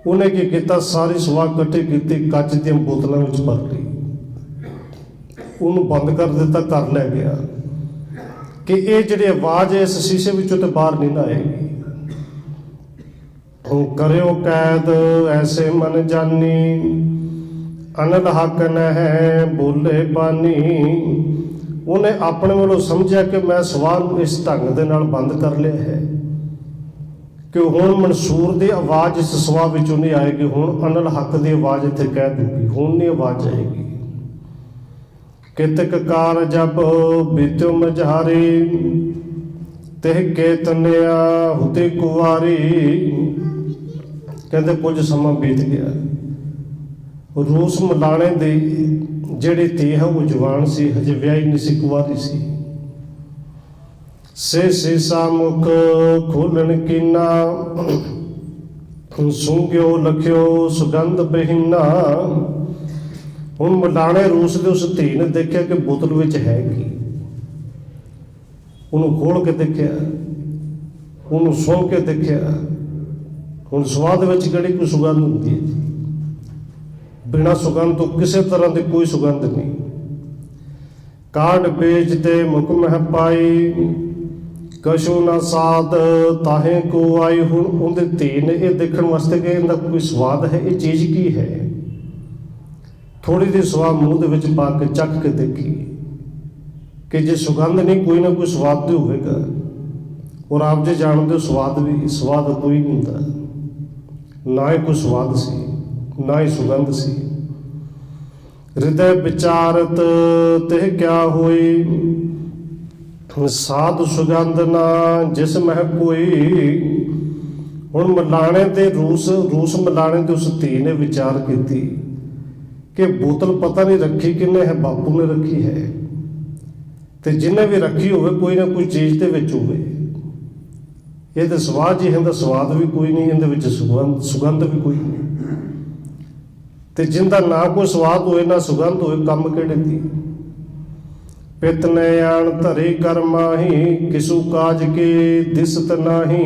ਉਹਨੇ ਕੀ ਕੀਤਾ, ਸਾਰੀ ਸਵਾਹ ਇਕੱਠੀ ਕੀਤੀ, ਕੱਚ ਦੀਆਂ ਬੋਤਲਾਂ ਵਿੱਚ ਭਰ ਲਈ, ਉਹਨੂੰ ਬੰਦ ਕਰ ਦਿੱਤਾ, ਘਰ ਲੈ ਗਿਆ ਕਿ ਇਹ ਜਿਹੜੀ ਆਵਾਜ਼ ਹੈ ਇਸ ਸ਼ੀਸ਼ੇ ਵਿੱਚੋਂ ਤੇ ਬਾਹਰ ਨਹੀਂ ਨਾ ਆਏਗੀ। ਕਰਿਓ ਕੈਦ ਐਸੇ ਮਨ ਜਾਨੀ, ਅਨਲ ਹੱਕ ਨਹਿ ਬੋਲੇ ਬਾਨੀ। ਉਹਨੇ ਆਪਣੇ ਵੱਲੋਂ ਸਮਝਿਆ ਕਿ ਮੈਂ ਸਵਾਹ ਨੂੰ ਇਸ ਢੰਗ ਦੇ ਨਾਲ ਬੰਦ ਕਰ ਲਿਆ ਹੈ ਕਿ ਹੁਣ ਮਨਸੂਰ ਦੀ ਆਵਾਜ਼ ਇਸ ਸਵਾਹ ਵਿੱਚੋਂ ਨਹੀਂ ਆਏਗੀ, ਹੁਣ ਅਨਲ ਹੱਕ ਦੀ ਆਵਾਜ਼ ਇੱਥੇ ਕਹਿ ਦੂਗੀ, ਹੁਣ ਨਹੀਂ ਆਵਾਜ਼ ਆਏਗੀ। ਕਿਤਕ ਕਾਰ ਜਬ ਬੀਤਿਓ ਮਝਾਰੀ, ਤਿਹ ਕੇ ਤਨਿਆ ਹੁਤੇ ਕੁਵਾਰੀ। ਕਹਿੰਦੇ ਕੁਝ ਸਮਾਂ ਬੀਤ ਗਿਆ, ਰੂਸ ਮੁਲਾਣੇ ਦੀ ਜਿਹੜੀ ਧੀ ਹੈ ਉਹ ਜਵਾਨ ਸੀ, ਹਜੇ ਵਿਆਹੀ ਨਹੀਂ ਸੀ, ਕੁਵਾਰੀ ਸੀ। ਸੇ ਸੀਸਾ ਮੁਖ ਖੋਲਣ ਕੀਨਾ, ਸੂੰਘਿਓ ਲਖਿਓ ਸੁਗੰਧ ਬਹੀਨਾ। ਹੁਣ ਮੁਲਾਣੇ ਰੂਸ ਦੇ ਉਸ ਧੀ ਨੇ ਦੇਖਿਆ ਕਿ ਬੋਤਲ ਵਿੱਚ ਹੈ ਕੀ, ਉਹਨੂੰ ਖੋਲ ਕੇ ਦੇਖਿਆ, ਉਹਨੂੰ ਸੁੰਘ ਕੇ ਦੇਖਿਆ। ਹੁਣ ਸਵਾਦ ਵਿੱਚ ਕਿਹੜੀ ਕੋਈ ਸੁਗੰਧ ਹੁੰਦੀ ਹੈ? ਬਿਨਾਂ ਸੁਗੰਧ ਤੋਂ ਕਿਸੇ ਤਰ੍ਹਾਂ ਦੀ ਕੋਈ ਸੁਗੰਧ ਨਹੀਂ। ਕਾਢ ਬੇਜ ਤੇ ਮੁਖ ਮਹਿ ਪਾਈ, ਕਛੂ ਨਾ ਸਾਧ ਤਾਹੇ ਕੋ ਆਈ। ਹੁਣ ਉਹਦੇ ਧੀ ਨੇ ਇਹ ਦੇਖਣ ਵਾਸਤੇ ਕਿ ਇਹਦਾ ਕੋਈ ਸਵਾਦ ਹੈ, ਇਹ ਚੀਜ਼ ਕੀ ਹੈ। ਥੋੜੀ ਜਿਹੀ ਸਵਾਦ ਮੂੰਹ ਦੇ ਵਿੱਚ ਪਾ ਕੇ ਚੱਖ ਕੇ ਦੇਖੀ ਕਿ ਜੇ ਸੁਗੰਧ ਨਹੀਂ, ਕੋਈ ਨਾ ਕੋਈ ਸਵਾਦ ਤੇ ਹੋਵੇਗਾ। ਔਰ ਆਪ ਜੇ ਜਾਣਦੇ ਹੋ ਸਵਾਦ ਕੋਈ ਨਹੀਂ ਹੁੰਦਾ, ਨਾ ਹੀ ਕੋਈ ਸਵਾਦ ਸੀ, ਨਾ ਹੀ ਸੁਗੰਧ ਸੀ। ਹਿਰਦੈ ਵਿਚਾਰਤ ਤਿਹ ਕਿਆ ਹੋਈ, ਸਾਧ ਸੁਗੰਧ ਨਾ ਜਿਸ ਮਹਿ ਕੋਈ। ਹੁਣ ਮਲਾਣੇ ਦੇ ਰੂਸ ਮਲਾਣੇ ਦੇ ਉਸ ਧੀ ਨੇ ਵਿਚਾਰ ਕੀਤੀ ਕਿ ਬੋਤਲ ਪਤਾ ਨਹੀਂ ਰੱਖੀ ਕਿੰਨੇ ਹੈ, ਬਾਪੂ ਨੇ ਰੱਖੀ ਹੈ, ਤੇ ਜਿਹਨੇ ਵੀ ਰੱਖੀ ਹੋਵੇ ਕੋਈ ਨਾ ਕੋਈ ਚੀਜ਼ ਦੇ ਵਿੱਚ ਹੋਵੇ। ਇਹ ਤਾਂ ਸਵਾਦ ਜੀ, ਇਹਦਾ ਸਵਾਦ ਵੀ ਕੋਈ ਨਹੀਂ, ਇਹਦੇ ਵਿੱਚ ਸੁਗੰਧ ਵੀ ਕੋਈ ਨਹੀਂ। ਤੇ ਜਿੰਦਾ ਨਾ ਕੋਈ ਸਵਾਦ ਹੋਏ ਨਾ ਸੁਗੰਧ ਹੋਏ, ਕੰਮ ਕਿਹੜੇ ਦੀ। ਪਿਤ ਨੇ ਆਣ ਧਰੇ ਕਰ ਮਾਹੀ, ਕਿਸੂ ਕਾਜ ਕੇ ਦਿਸਤ ਨਾਹੀ।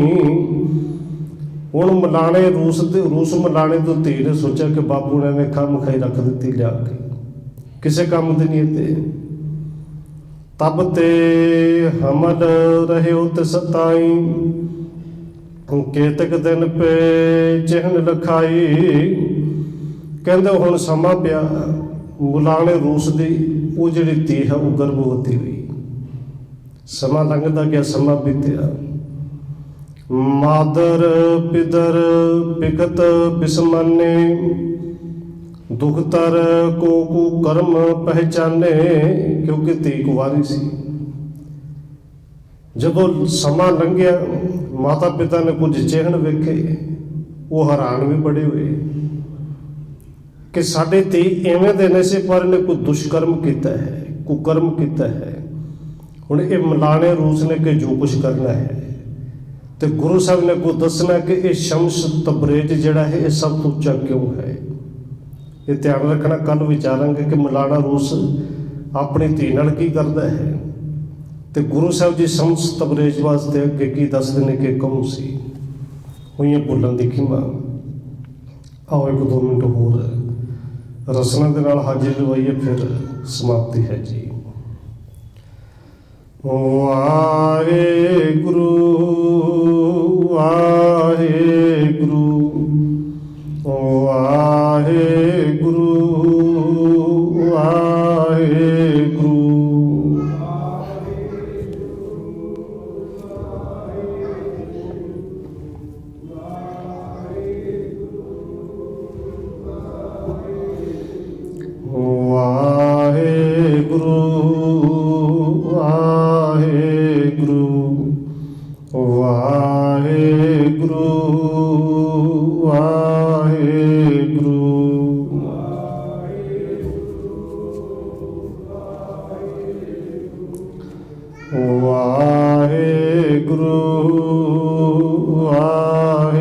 ਹੁਣ ਮਲਾਣੇ ਰੂਸ ਮਲਾਣੇ ਤੋਂ ਧੀ ਨੇ ਸੋਚਿਆ ਕਿ ਬਾਪੂ ਨੇ ਐਵੇਂ ਖਾਮ ਖਾਈ ਰੱਖ ਦਿੱਤੀ ਲਿਆ ਕੇ, ਕਿਸੇ ਕੰਮ ਦੀ ਨਹੀਂ ਤੇ। ਤਬ ਤੇ ਹਮਲ ਰਹਿਓ ਤੇ ਸਤਾਈ, ਕੇਤਕ ਦਿਨ ਪੇ ਚਿਹਨ ਲਖਾਈ। ਕਹਿੰਦੇ ਹੁਣ ਸਮਾਂ ਪਿਆ, ਮੁਲਾਣੇ ਰੂਸ ਦੀ वो जिहड़ी धी है वो गर्भवती हुई। समा लंघदा गया, समा बीत्या। मादर पिदर पिकत बिसमाने, दुखतर को कर्म पहचाने, क्योंकि धी कुवारी सी। जदों समा लंघिया माता पिता ने कुछ चिहन वेखे, वो हैरान भी बड़े हुए कि साडे धी इवें दे ने से पर ने कोई दुष्कर्म किया है, कुकर्म किया है। हुण ये मलाने रूस ने कि जो कुछ करना है, तो गुरु साहब ने को दसना कि ये शम्स तबरेज जिहड़ा है ये सब तो उच्चा क्यों है। ये ध्यान रखना, कल विचारांगे कि मलाना रूस अपनी धी नाल की करता है, तो गुरु साहब जी शम्स तबरेज वास्ते अगे की दसदे ने कि कौन सी हुई भुलन दी खिमा। आओ एक दो मिनट होर रसना दे नाल हाजिर लवाइए, फिर समाप्ति है जी। वाहेगुरु वाहेगुरु वाहेगुरु वाहेगुरु। वाहेगुरु